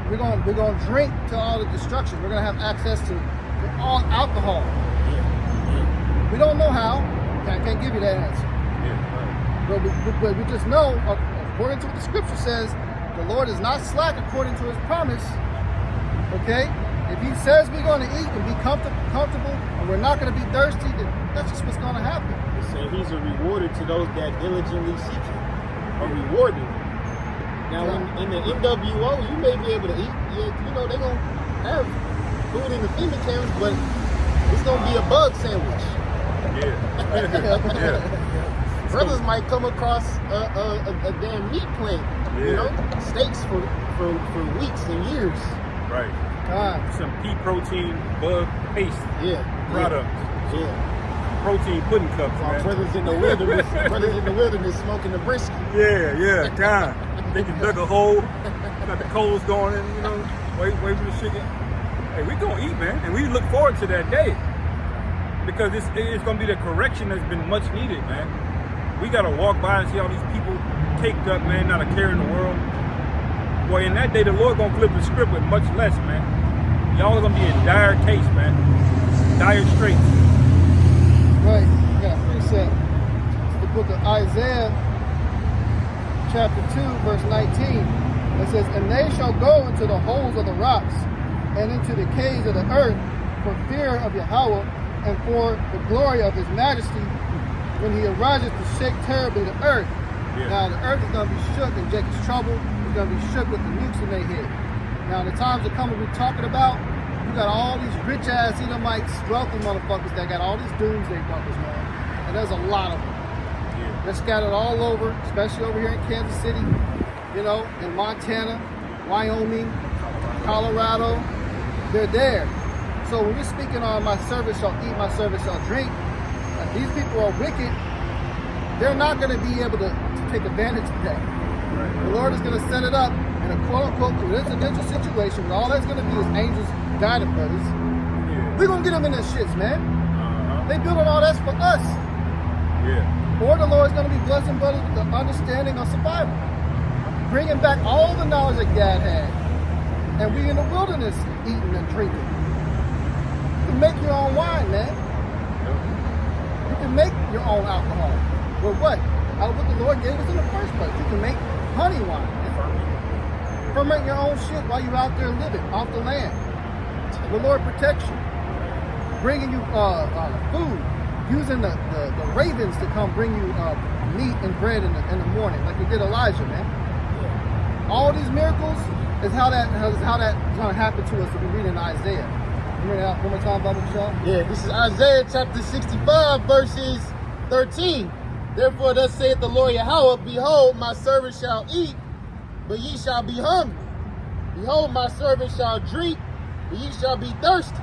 We're gonna drink to all the destruction. We're gonna have access to all alcohol. We don't know how. I can't give you that answer. Yeah. But we just know, according to what the scripture says, the Lord is not slack according to his promise. Okay? If he says we're going to eat and be comfortable and we're not going to be thirsty, then that's just what's going to happen. It says he's a rewarder to those that diligently seek him. A rewarder. Now, in the NWO, you may be able to eat. You know, they're going to have food in the FEMA camps, but it's going to be a bug sandwich. Yeah. Yeah. Brothers might come across a damn meat plant, you know, steaks for weeks and years. Right. God. Some pea protein bug paste product. Yeah. Protein pudding cups, Our man. brothers in the wilderness smoking the brisket. Yeah, God. They can dug a hole, got the coals going in, you know, wait for the chicken. Hey, we gonna eat, man, and we look forward to that day, because it's gonna be the correction that's been much needed, man. We gotta walk by and see all these people caked up, man, not a care in the world. Boy, in that day, the Lord gonna flip the script with much less, man. Y'all are gonna be in dire case, man. Dire straits. Right. You got a precept. It's the book of Isaiah, chapter 2, verse 19. It says, and they shall go into the holes of the rocks and into the caves of the earth for fear of Yahweh and for the glory of his majesty when he arises to shake terribly the earth. Yeah. Now the earth is going to be shook in Jacob's trouble. It's going to be shook with the nukes in their head. Now the times that come we're talking about, you got all these rich ass Edomites, wealthy motherfuckers that got all these doomsday bunkers, man. And there's a lot of them. Yeah. They're scattered all over, especially over here in Kansas City, you know, in Montana, Wyoming, Colorado. They're there. So when we're speaking on my servant shall eat, my servant shall drink, these people are wicked. They're not going to be able to take advantage of that. Right. The Lord is going to set it up in a quote-unquote residential situation where all that's going to be is angels guiding brothers. Yeah. We're going to get them in their shits, man. Uh-huh. They building all that for us. Yeah. Or the Lord's going to be blessing brothers with the understanding of survival. Bringing back all the knowledge that God had. And we in the wilderness eating and drinking. You can make your own wine, man. You can make your own alcohol. Well, what? Out of what the Lord gave us in the first place. You can make honey wine. Ferment your own shit while you're out there living off the land. The Lord protects you. Bringing you food. Using the ravens to come bring you meat and bread in the morning, like he did Elijah, man. All these miracles is how that's going to happen to us if we read in Isaiah. Remember that one more time, Bible Shaw? Yeah, this is Isaiah chapter 65, verses 13. Therefore, thus saith the Lord Yahweh, behold, my servant shall eat, but ye shall be hungry. Behold, my servant shall drink, but ye shall be thirsty.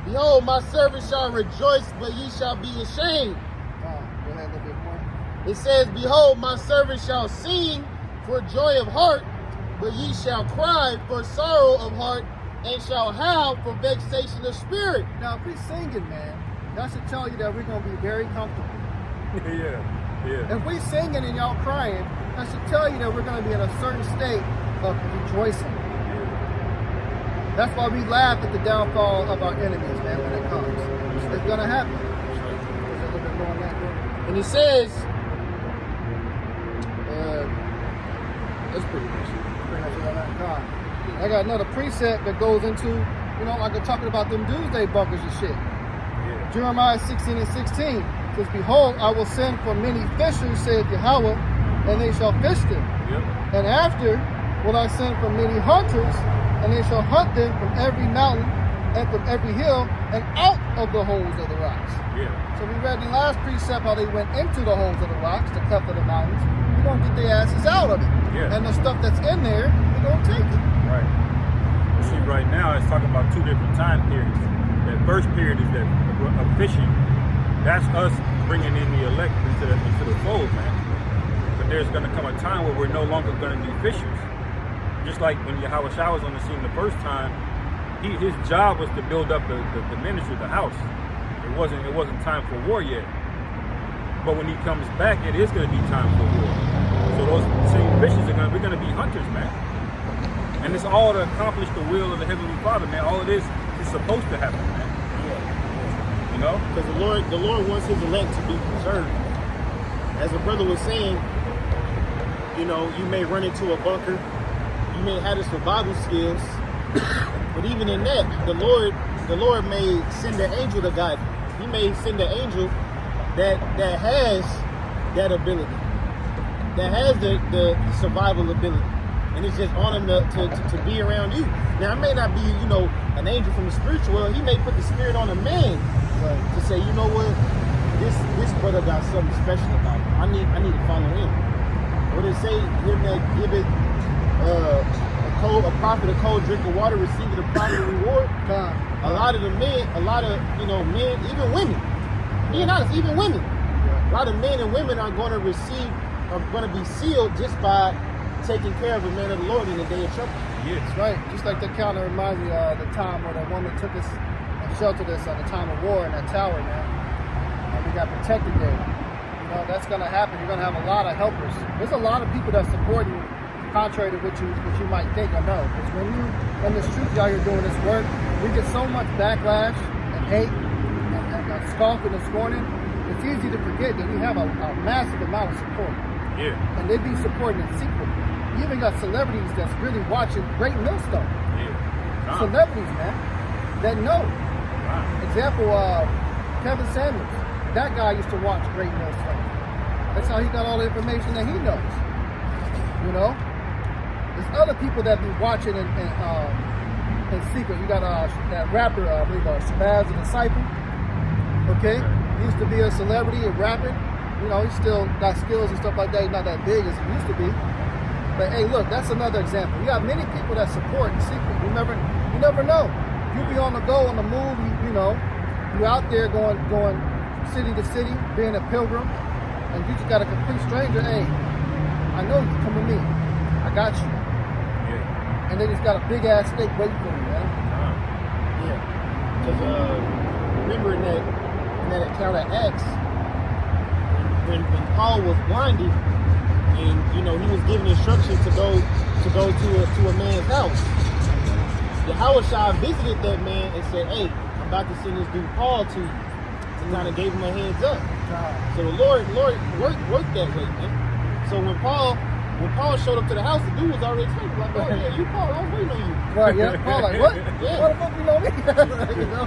Behold, my servant shall rejoice, but ye shall be ashamed. Go ahead a little bit more. It says, behold, my servant shall sing for joy of heart, but ye shall cry for sorrow of heart, and shall howl for vexation of spirit. Now, if we're singing, man, that should tell you that we're going to be very comfortable. Yeah. If we're singing and y'all crying, that should tell you that we're going to be in a certain state of rejoicing. That's why we laugh at the downfall of our enemies, man, when it comes. It's going to happen. There's a little bit more on that, bro. And he says, That's pretty much God. I got another precept that goes into, you know, like I'm talking about them doomsday bunkers and shit. Yeah. Jeremiah 16:16 says, behold, I will send for many fishers, saith Yahweh, and they shall fish them. Yep. And after will I send for many hunters, and they shall hunt them from every mountain and from every hill and out of the holes of the rocks. Yeah. So we read in the last precept how they went into the holes of the rocks, the cleft of the mountains. We're going to get their asses out of it. Yeah. And the stuff that's in there, we're going to take it. Right. You see, right now it's talking about two different time periods. That first period is that of fishing. That's us bringing in the elect into the fold, man. But there's going to come a time where we're no longer going to be fishers. Just like when Yahweh Shah was on the scene the first time, his job was to build up the ministry, the house. It wasn't time for war yet. But when he comes back, it is going to be time for war. So those same fishes we're going to be hunters, man. And it's all to accomplish the will of the Heavenly Father, man. All it is supposed to happen, man. You know? Because the Lord wants his elect to be preserved. As the brother was saying, you know, you may run into a bunker, you may have the survival skills, but even in that, the Lord may send an angel to guide you. He may send an angel that has that ability, that has the survival ability, and it's just on him to be around you. Now, it may not be, you know, an angel from the spiritual world. He may put the spirit on a man to say, you know what, this brother got something special about him. I need to follow him. What it say? Him that giveth a prophet a cold drink of water, receiving a prophet reward. A lot of men, even women. Being honest, even women. A lot of men and women are going to be sealed just by taking care of a man of the Lord in the day of trouble. Yeah. That's right. Just like that kind of reminds me of the time where the woman took us and sheltered us at the time of war in that tower, man. And we got protected there. You know, that's going to happen. You're going to have a lot of helpers. There's a lot of people that support you, contrary to what you might think or know. Because when you in this truth, y'all, you're doing this work, we get so much backlash and hate and scoffing and scorning. It's easy to forget that we have a massive amount of support. Yeah. And they be supporting in secret. You even got celebrities that's really watching Great Millstone. Yeah. Celebrities, man, that know. Wow. Example, Kevin Samuels. That guy used to watch Great Millstone. That's how he got all the information that he knows. You know? There's other people that be watching in secret. You got that rapper, I believe, Shabazz the Disciple. Okay? He used to be a celebrity and rapping. You know, he still got skills and stuff like that. He's not that big as he used to be. But hey, look, that's another example. You got many people that support in secret. You never know. You be on the go, on the move. You know, you out there going city to city, being a pilgrim, and you just got a complete stranger. Hey, I know you. Come with me. I got you. Yeah. And they just got a big ass steak waiting for you, man. Yeah. Because remember in that account of Acts, when Paul was blinded, and you know he was given instructions to go to a man's house. Yahweh Shah visited that man and said, "Hey, I'm about to send this dude Paul to you," and kind of gave him a heads up. So the Lord worked that way, man. So when Paul showed up to the house, the dude was already expecting, like, "Oh yeah, you Paul, I was waiting on you." Right? Yeah. Paul like, what? Yeah. What the fuck you know me? You know?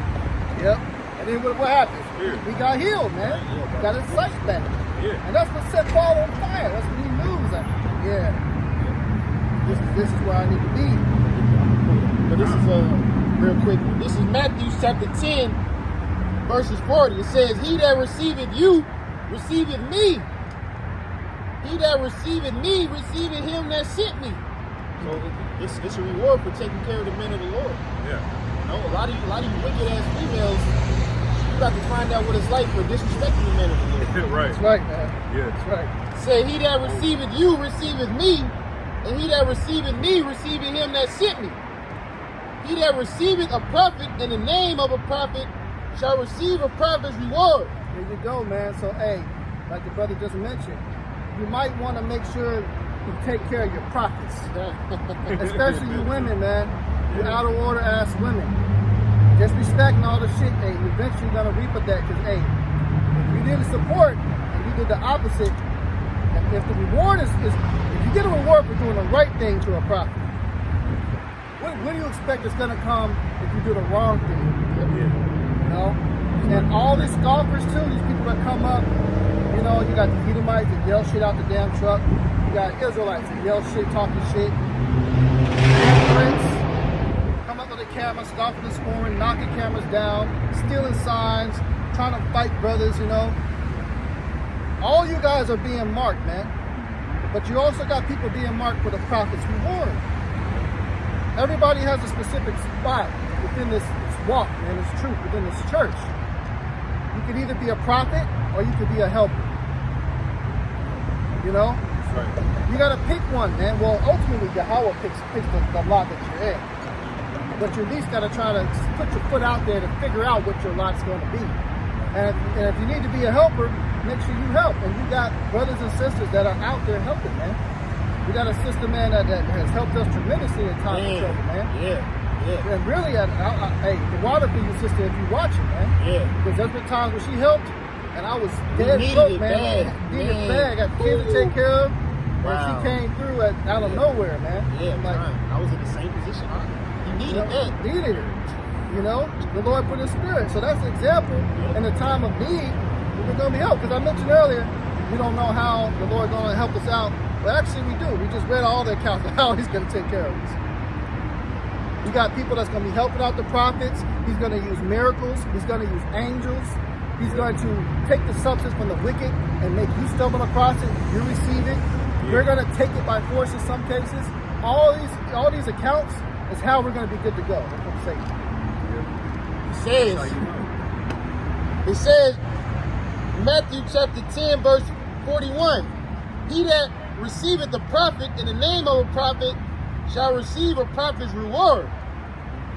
Yep. And then what happened? Yeah. We got healed, man. Yeah. We got his sight back. Yeah. And that's what set Paul on fire. That's what he knew. He was like, yeah, this is where I need to be. But this is real quick. This is Matthew chapter 10, verses 40. It says, "He that receiveth you, receiveth me. He that receiveth me, receiveth him that sent me." So it's a reward for taking care of the men of the Lord. Yeah. You know, a lot of you wicked ass females, you got to find out what it's like for disrespecting the men of the Lord. Right. That's right, man. Yeah. That's right. Say, "He that receiveth you, receiveth me, and he that receiveth me, receiveth him that sent me. He that receiveth a prophet in the name of a prophet shall receive a prophet's reward." There you go, man. So, hey, like the brother just mentioned, you might want to make sure you take care of your prophets, especially you women, man. You out of order ass women. Just respecting all the shit, hey, you eventually gonna reap of that. Cause hey, if you didn't support and you did the opposite, and if the reward is if you get a reward for doing the right thing to a prophet, what do you expect is gonna come if you do the wrong thing? Yeah. You know, And all these scoffers too, these people that come up, you know, you got the Edomites that yell shit out the damn truck. You got Israelites that yell shit, talking shit. Hypocrites come up with the camera, scoffing and scoring, knocking cameras down, stealing signs, trying to fight brothers, you know. All you guys are being marked, man. But you also got people being marked for the prophet's reward. Everybody has a specific spot within this walk, man, this truth, within this church. You could either be a prophet or you could be a helper. You know? That's right. You gotta pick one, man. Well, ultimately, Yahweh picks the lot that you're in. But you at least gotta try to put your foot out there to figure out what your lot's gonna be. And if you need to be a helper, make sure you help. And you got brothers and sisters that are out there helping, man. We got a sister, man, that has helped us tremendously in times of trouble, man. Yeah. And really, hey, the water for you, sister, if you're watching, man. Yeah. Because there's been times when she helped, and I was You dead needed broke, it man. bad. Needed Man. bad. Got kids to take care of. Wow. And she came through out of nowhere, man. Yeah, like, I was in the same position. You you needed know, that. needed it. You know, the Lord put His Spirit. So that's an example. In the time of need, we're going to be helped. Because I mentioned earlier, we don't know how the Lord's going to help us out. But actually, we do. We just read all the accounts of how He's going to take care of us. You got people that's going to be helping out the prophets. He's going to use miracles. He's going to use angels. He's going to take the substance from the wicked and make you stumble across it. You receive it. We're going to take it by force in some cases. All these accounts is how we're going to be good to go. That's what I'm saying. It says, Matthew chapter 10, verse 41, he that receiveth a prophet in the name of a prophet shall receive a prophet's reward.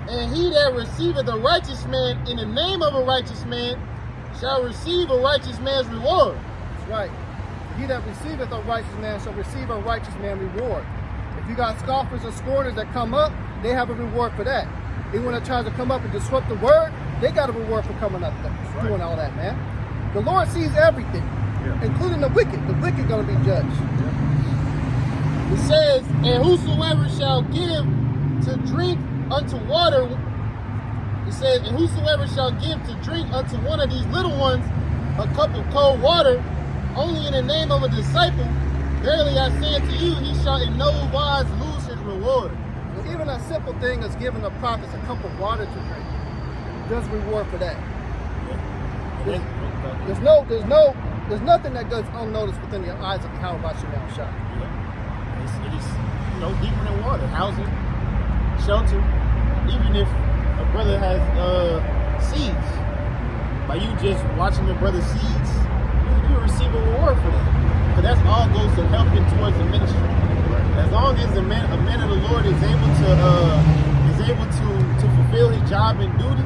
And he that receiveth a righteous man in the name of a righteous man shall receive a righteous man's reward. That's right. He that receiveth a righteous man shall receive a righteous man reward. If you got scoffers and scorners that come up, they have a reward for that. Anyone that tries to come up and disrupt the word, they got a reward for coming up there, doing all that, man. The Lord sees everything, including the wicked. The wicked going to be judged. It says, and whosoever shall give to drink unto water, it says, and whosoever shall give to drink unto one of these little ones a cup of cold water, only in the name of a disciple, verily I say unto you, he shall in no wise lose his reward. So even a simple thing as giving the prophets a cup of water to drink, there's reward for that. There's nothing that goes unnoticed within the eyes of Yahweh Bashem El Shai. It is, deeper than water, housing, shelter. Even if a brother has seeds, by you just watching your brother's seeds, you receive a reward for that. But that all goes to helping towards the ministry. As long as a man of the Lord is able to fulfill his job and duty,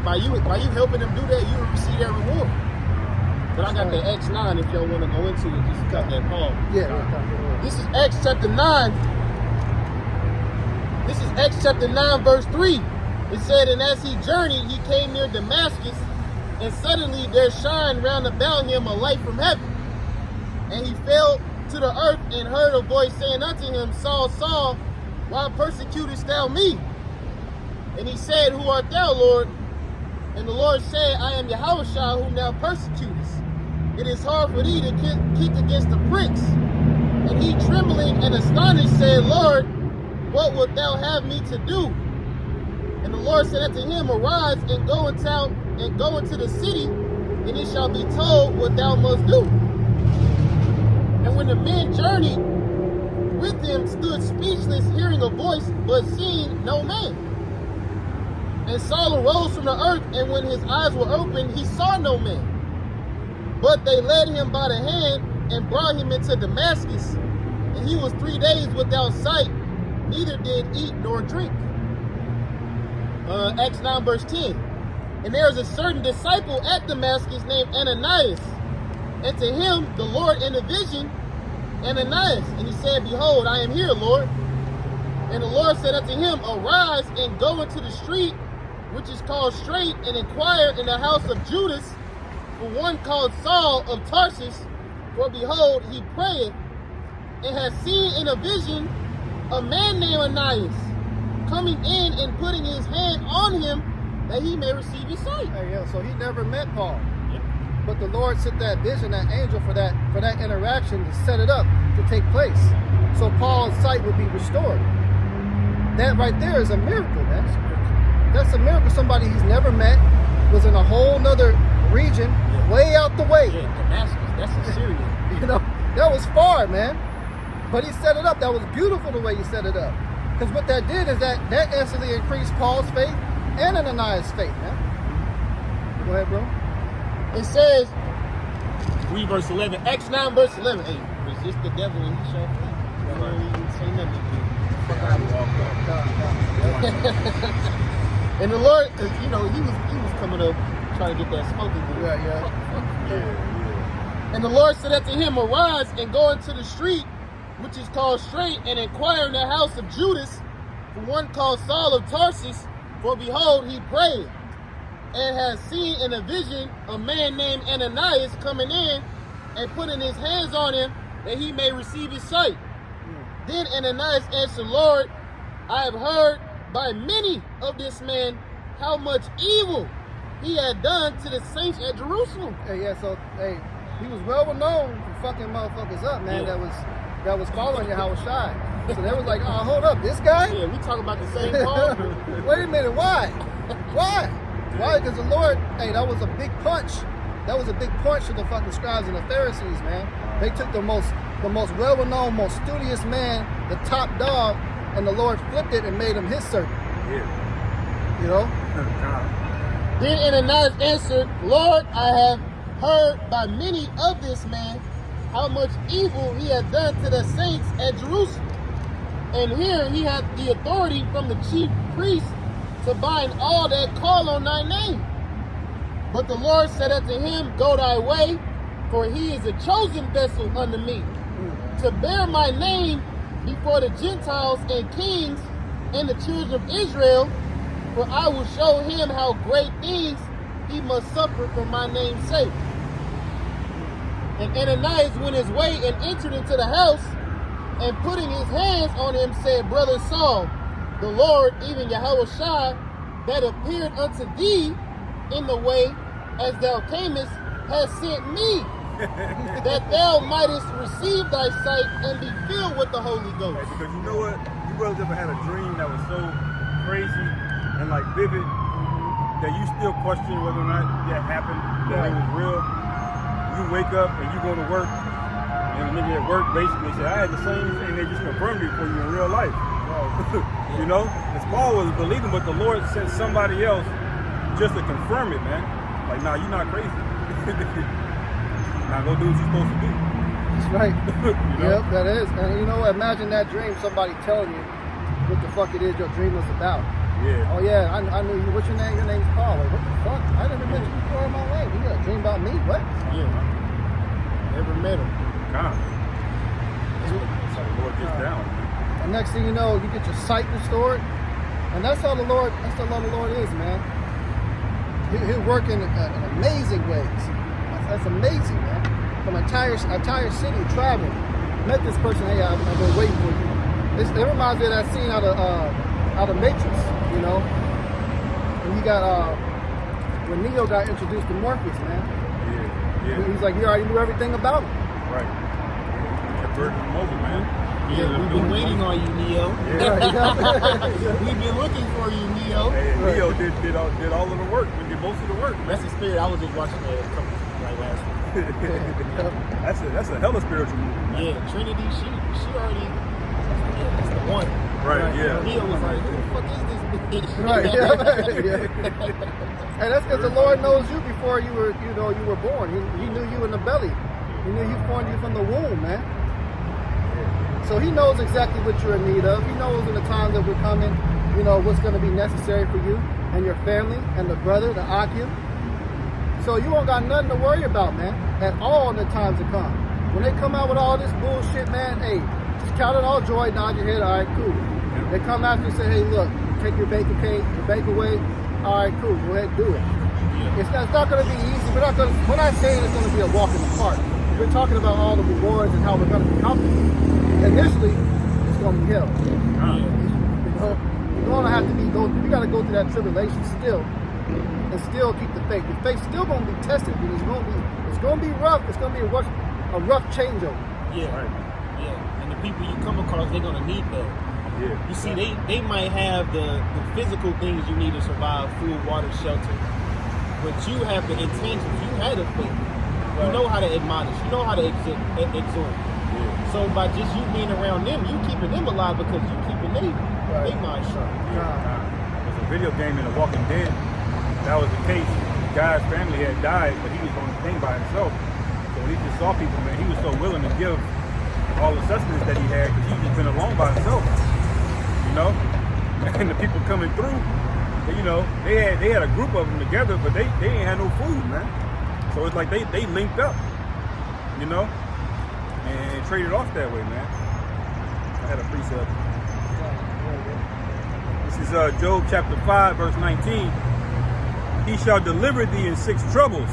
by you helping him do that, you will receive that reward. But I got the Acts 9 if y'all want to go into it, just cut that Paul. Yeah. This is Acts chapter 9. This is Acts chapter 9, verse 3. It said, and as he journeyed, he came near Damascus, and suddenly there shined round about him a light from heaven. And he fell to the earth and heard a voice saying unto him, Saul, Saul, why persecutest thou me? And he said, who art thou, Lord? And the Lord said, I am Yahushua, whom thou persecutest. It is hard for thee to kick against the pricks. And he, trembling and astonished, said, Lord, what wilt thou have me to do? And the Lord said unto him, arise and go into the city, and it shall be told what thou must do. And when the men journeyed with him, stood speechless, hearing a voice, but seeing no man. And Saul arose from the earth, and when his eyes were opened, he saw no man. But they led him by the hand and brought him into Damascus. And he was 3 days without sight, neither did eat nor drink. Acts 9 verse 10. And there is a certain disciple at Damascus named Ananias. And to him the Lord in a vision, Ananias. And he said, behold, I am here, Lord. And the Lord said unto him, arise and go into the street, which is called Straight, and inquire in the house of Judas for one called Saul of Tarsus. For behold, he prayeth, and has seen in a vision a man named Ananias coming in and putting his hand on him that he may receive his sight. Hey, yo, so he never met Paul. Yep. But the Lord sent that vision, that angel for that interaction to set it up to take place. So Paul's sight would be restored. That right there is a miracle, man. That's a miracle. Somebody he's never met, was in a whole nother region, way out the way. Yeah, Damascus, that's in Syria. You know, that was far, man. But he set it up. That was beautiful the way he set it up. Because what that did is that instantly increased Paul's faith and Ananias' faith, man. Go ahead, bro. It says, read verse 11, Acts 9, verse 11. Hey, resist the devil and he shall flee. Right. He didn't say nothing. And the Lord, cause you know, he was coming up trying to get that smoking good. Yeah. And the Lord said unto him, arise and go into the street, which is called Straight, and inquire in the house of Judas for one called Saul of Tarsus, for behold, he prayed, and has seen in a vision a man named Ananias coming in and putting his hands on him that he may receive his sight. Then Ananias answered, Lord, I have heard by many of this man how much evil he had done to the saints at Jerusalem. Hey, yeah, so, hey, he was well known for fucking motherfuckers up, man, Yeah. that was following Yahweh Shai. So they was like, oh, hold up, this guy? Yeah, we talking about the same Paul. Wait a minute, why? Why? Why? Because the Lord, hey, that was a big punch. That was a big punch to the fucking scribes and the Pharisees, man. They took the most well-known, most studious man, the top dog, and the Lord flipped it and made him his servant. Yeah. You know? Then Ananias answered, Lord, I have heard by many of this man how much evil he had done to the saints at Jerusalem. And here he hath the authority from the chief priest to bind all that call on thy name. But the Lord said unto him, go thy way, for he is a chosen vessel unto me, to bear my name before the Gentiles and kings and the children of Israel, for I will show him how great things he must suffer for my name's sake. And Ananias went his way and entered into the house, and putting his hands on him said, Brother Saul, the Lord, even Yahweh Shai, that appeared unto thee in the way as thou camest, has sent me, that thou mightest receive thy sight and be filled with the Holy Ghost. Hey, because you know what? You brothers ever had a dream that was so crazy and like vivid that you still question whether or not that happened, that it was real? You wake up and you go to work, and the nigga at work basically said, I had the same thing, they just confirmed it for you in real life. You know? Because Paul was believing, but the Lord sent somebody else just to confirm it, man. Like, nah, you're not crazy. Now go do what you're supposed to do. That's right. You know? Yep, that is. And you know, imagine that dream, somebody telling you what the fuck it is your dream was about. Yeah. Oh yeah, I knew you. What's your name? Your name's Paul. Like, what the fuck? I never met you before in my life. You got a dream about me? What? Yeah. Never met him. God. That's how the Lord gets down. And next thing you know, you get your sight restored. And that's how the Lord is, man. He'll work in amazing ways. That's amazing, man. From entire city traveling. Met this person, hey, I've been waiting for you. It reminds me of that scene out of Matrix, you know. And you got when Neo got introduced to Morpheus, man. Yeah. He's like, you already knew everything about him. Right. That virgin moment, man. Yeah, we've been waiting on you, Neo. Yeah. We've been looking for you, Neo. Hey, Neo did all of the work. We did most of the work. That's the spirit. I was just watching that a couple last week. That's a hella spiritual movie. Yeah, Trinity, she already, that's the one. Right, yeah. Neo was like, who the fuck is this bitch? Right, yeah. And that's because the Lord knows you before you were born. He knew you in the belly. He knew He formed you from the womb, man. So He knows exactly what you're in need of. He knows in the time that we're coming, you know, what's going to be necessary for you and your family and the brother, the Akim. So you don't got nothing to worry about, man, at all in the times to come. When they come out with all this bullshit, man, hey, just count it all joy, nod your head, all right, cool. They come after and say, hey, look, take your bank away, all right, cool, go ahead and do it. It's not going to be easy. We're not saying it's going to be a walk in the park. We're talking about all the rewards and how we're going to be comfortable. Initially, it's going to be hell. You know, you're going to have to we got to go through that tribulation still and still keep the faith. Your faith's still gonna be tested, but it's gonna be rough. It's gonna be a rough changeover. Yeah, Right. yeah. And the people you come across, they're gonna need that. Yeah. You see, they might have the physical things you need to survive: food, water, shelter. But you have the intangibles. You had a faith. You know how to admonish. You know how to exhort. Yeah. So by just you being around them, you keeping them alive because you keeping they mind sharp. There's a video game in The Walking Dead. That was the case. The guy's family had died, but he was on the thing by himself. So when he just saw people, man, he was so willing to give all the sustenance that he had because he just been alone by himself. You know? And the people coming through, you know, they had a group of them together, but they ain't had no food, man. So it's like they linked up, you know, and traded off that way, man. I had a precept. This is Job chapter 5, verse 19. He shall deliver thee in 6 troubles.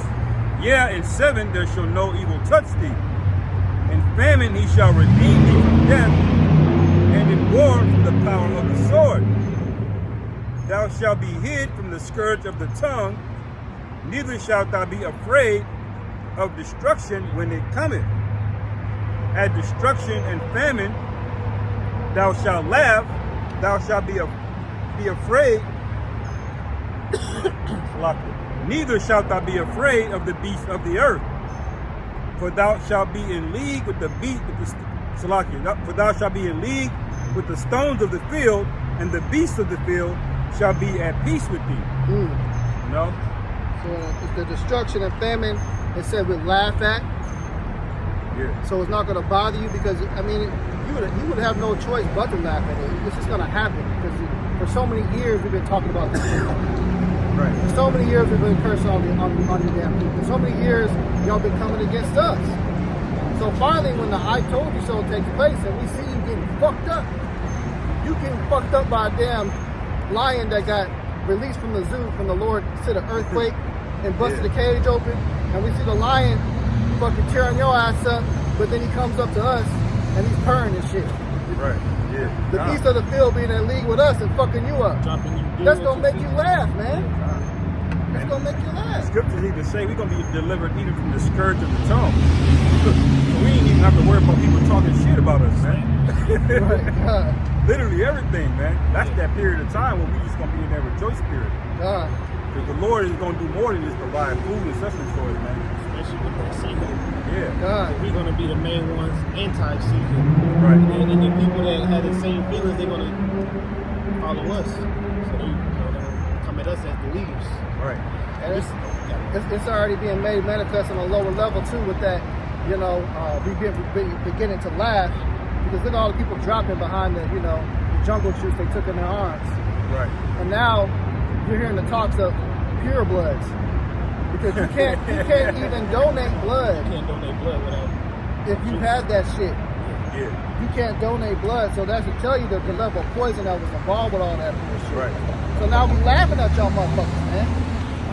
Yeah, in 7 there shall no evil touch thee. In famine he shall redeem thee from death, and in war from the power of the sword. Thou shalt be hid from the scourge of the tongue, neither shalt thou be afraid of destruction when it cometh. At destruction and famine thou shalt laugh, thou shalt be afraid. Neither shalt thou be afraid of the beasts of the earth, for thou shalt be in league with the for thou shalt be in league with the stones of the field, and the beasts of the field shall be at peace with thee. You know? So it's the destruction and famine. It said we laugh at. Yeah. So it's not going to bother you because I mean you would have no choice but to laugh at it. It's just going to happen because for so many years we've been talking about this. Right. For so many years we've been cursing on the damn people. For so many years y'all been coming against us. So finally, when the I told you so takes place and we see you getting fucked up, you getting fucked up by a damn lion that got released from the zoo from the Lord to the earthquake and busted the cage open, and we see the lion fucking tearing your ass up, but then he comes up to us and he's purring and shit. Right. Yeah. The beast of the field being in league with us and fucking you up. Dropping you. That's gonna make you laugh, man. That's gonna make you laugh. Scriptures even say we're gonna be delivered even from the scourge of the tongue. So we ain't even have to worry about people talking shit about us, man. Right, God. Literally everything, man. That's that period of time when we just gonna be in that rejoice period. God. Because the Lord is gonna do more than just provide food and sustenance for us, man. Especially with that season. Yeah. God. We're gonna be the main ones anti-season. Right. And the people that have the same feelings, they're gonna follow us. So they come at us as the leaders. Right. And it's already being made manifest on a lower level too with that, you know, we beginning to laugh because look at all the people dropping behind the, you know, the jungle juice they took in their arms. Right. And now you're hearing the talks of pure bloods because you can't even donate blood You can't donate blood without. if you had that shit. Yeah. You can't donate blood, so that should tell you the level of poison that was involved with all that bullshit. Right. So now we laughing at y'all motherfuckers, man.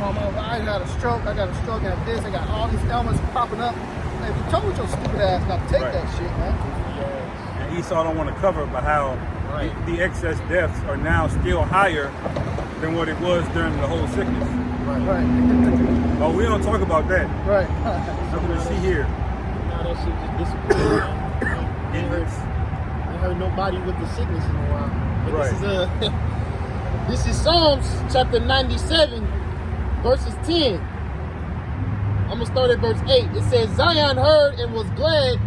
I got a stroke, I have this, I got all these ailments popping up. Hey, we told your stupid ass not to take that shit, man. And Esau don't want to cover but how the excess deaths are now still higher than what it was during the whole sickness. Right. Oh, we don't talk about that. Right. Nothing to see here. Now that shit just disappeared. I heard nobody with the sickness in a while. But Right. this is Psalms chapter 97, verses 10. I'm gonna start at verse 8. It says, Zion heard and was glad,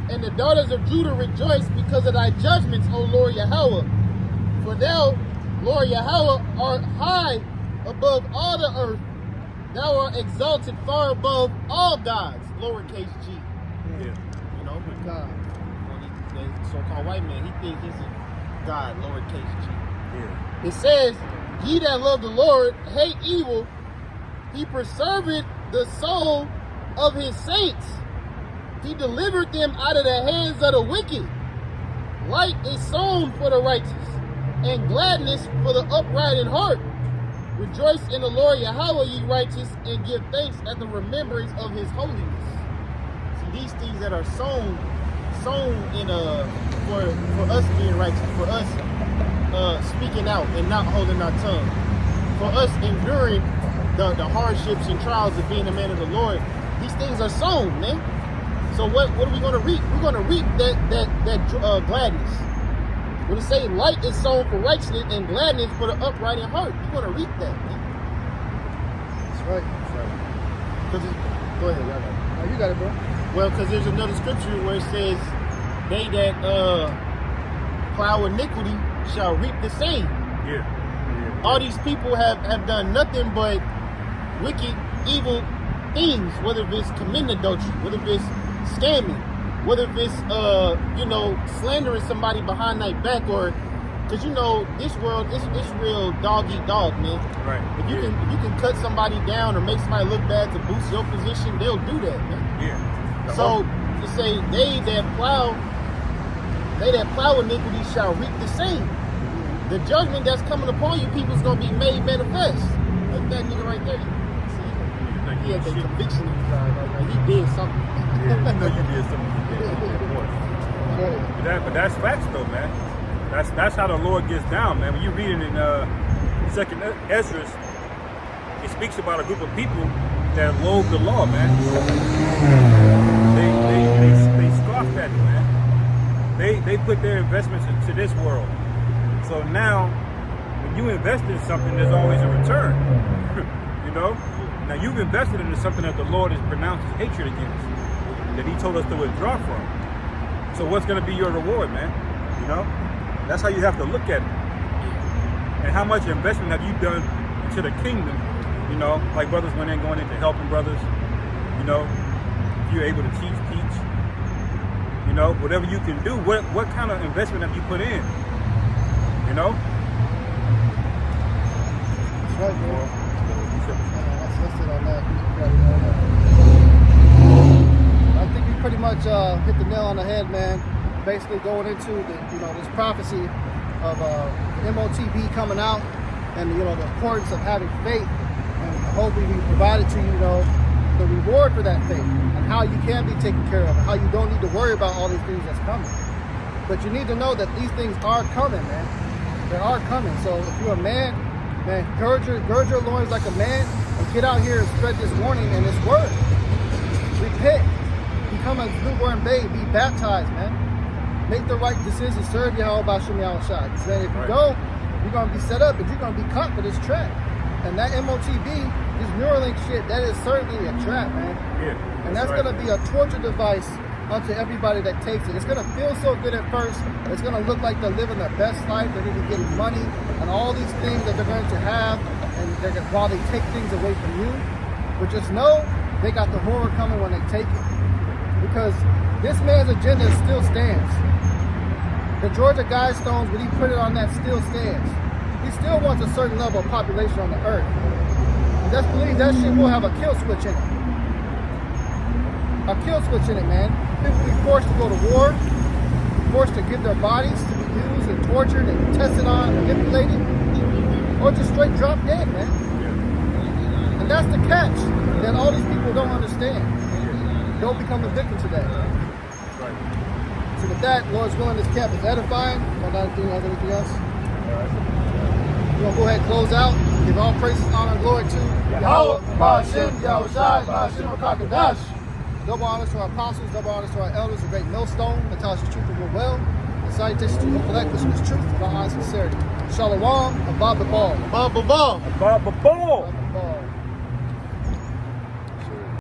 and the daughters of Judah rejoiced because of thy judgments, O Lord Yahweh. For thou, Lord Yahweh, art high above all the earth. Thou art exalted far above all gods, lowercase g. Yeah. You know, God. the so-called white man, he thinks he's a god, lowercase g. Yeah. It says, ye that love the Lord hate evil. He preserveth the soul of his saints. He delivered them out of the hands of the wicked. Light is sown for the righteous, and gladness for the upright in heart. Rejoice in the Lord Yahweh, ye righteous, and give thanks at the remembrance of his holiness. See, these things that are sown in for us being righteous, for us speaking out and not holding our tongue, for us enduring the hardships and trials of being a man of the Lord, these things are sown, man. So what are we going to reap? We're going to reap that gladness. When it say light is sown for righteousness and gladness for the upright in heart, you're going to reap that, man. That's right. That's right. Go ahead, y'all got it. No, you got it, bro. Well, because there's another scripture where it says, they that plow iniquity shall reap the same. Yeah. All these people have done nothing but wicked, evil things, whether it's committing adultery, whether it's scamming, whether it's slandering somebody behind their back, or because this world it's real dog eat dog, man. Right. If you can cut somebody down or make somebody look bad to boost your position, they'll do that, man. Yeah. So to say they that plow iniquity shall reap the same. The judgment that's coming upon you people is gonna be made manifest. Like that nigga right there. See, he had the conviction in his eyes, like he did something. Yeah, you know you did something. But that's facts though, man. That's how the Lord gets down, man. When you read it in Second Ezra, it speaks about a group of people that loathe the law, man. They scoffed at it, man. They put their investments into this world. So now, when you invest in something, there's always a return. Now you've invested into something that the Lord has pronounced his hatred against, that he told us to withdraw from. So what's going to be your reward, man? That's how you have to look at it. And how much investment have you done into the kingdom? Like brothers went in going into helping brothers. If you're able to teach. Whatever you can do. What kind of investment have you put in? That's right, bro. That's it on that. I think we pretty much hit the nail on the head, man. Basically going into this prophecy of MOTB coming out, and the importance of having faith, and hopefully we provided to you the reward for that faith and how you can be taken care of, and how you don't need to worry about all these things that's coming. But you need to know that these things are coming, man. They are coming. So if you're a man, gird your loins like a man, and get out here and spread this warning and this word. Repent. Become a newborn babe. Be baptized, man. Make the right decision. Serve Yahweh Bashim Yahushua. Because if you don't, you're going to be set up and you're going to be caught for this trap. And that MOTB, this Neuralink shit, that is certainly a trap, man. Yeah. And that's going to be a torture device unto everybody that takes it. It's going to feel so good at first. It's going to look like they're living their best life. They're going to be getting money and all these things that they're going to have, and while they take things away from you. But just know they got the horror coming when they take it. Because this man's agenda still stands. The Georgia Guidestones, when he put it on that, still stands. He still wants a certain level of population on the earth. And just believe that shit will have a kill switch in it. A kill switch in it, man. People be forced to go to war, forced to give their bodies to be used and tortured and tested on, manipulated, or just straight drop dead, man. And that's the catch that all these people don't understand. Don't become a victim to that. So with that, Lord's willing, this camp is edifying. Don't have anything else? We're going to go ahead and close out. Give all praises, honor, and glory to Yahweh, Ba'ashem, Yahushai, Ba'ashem, Rakakadash. Double honors to our apostles, double honors to our elders, the great millstone that tells us the truth and will well. And salutations to the collect this was truth with all honest sincerity. Shalom, above the ball. Above the ball. Above the ball.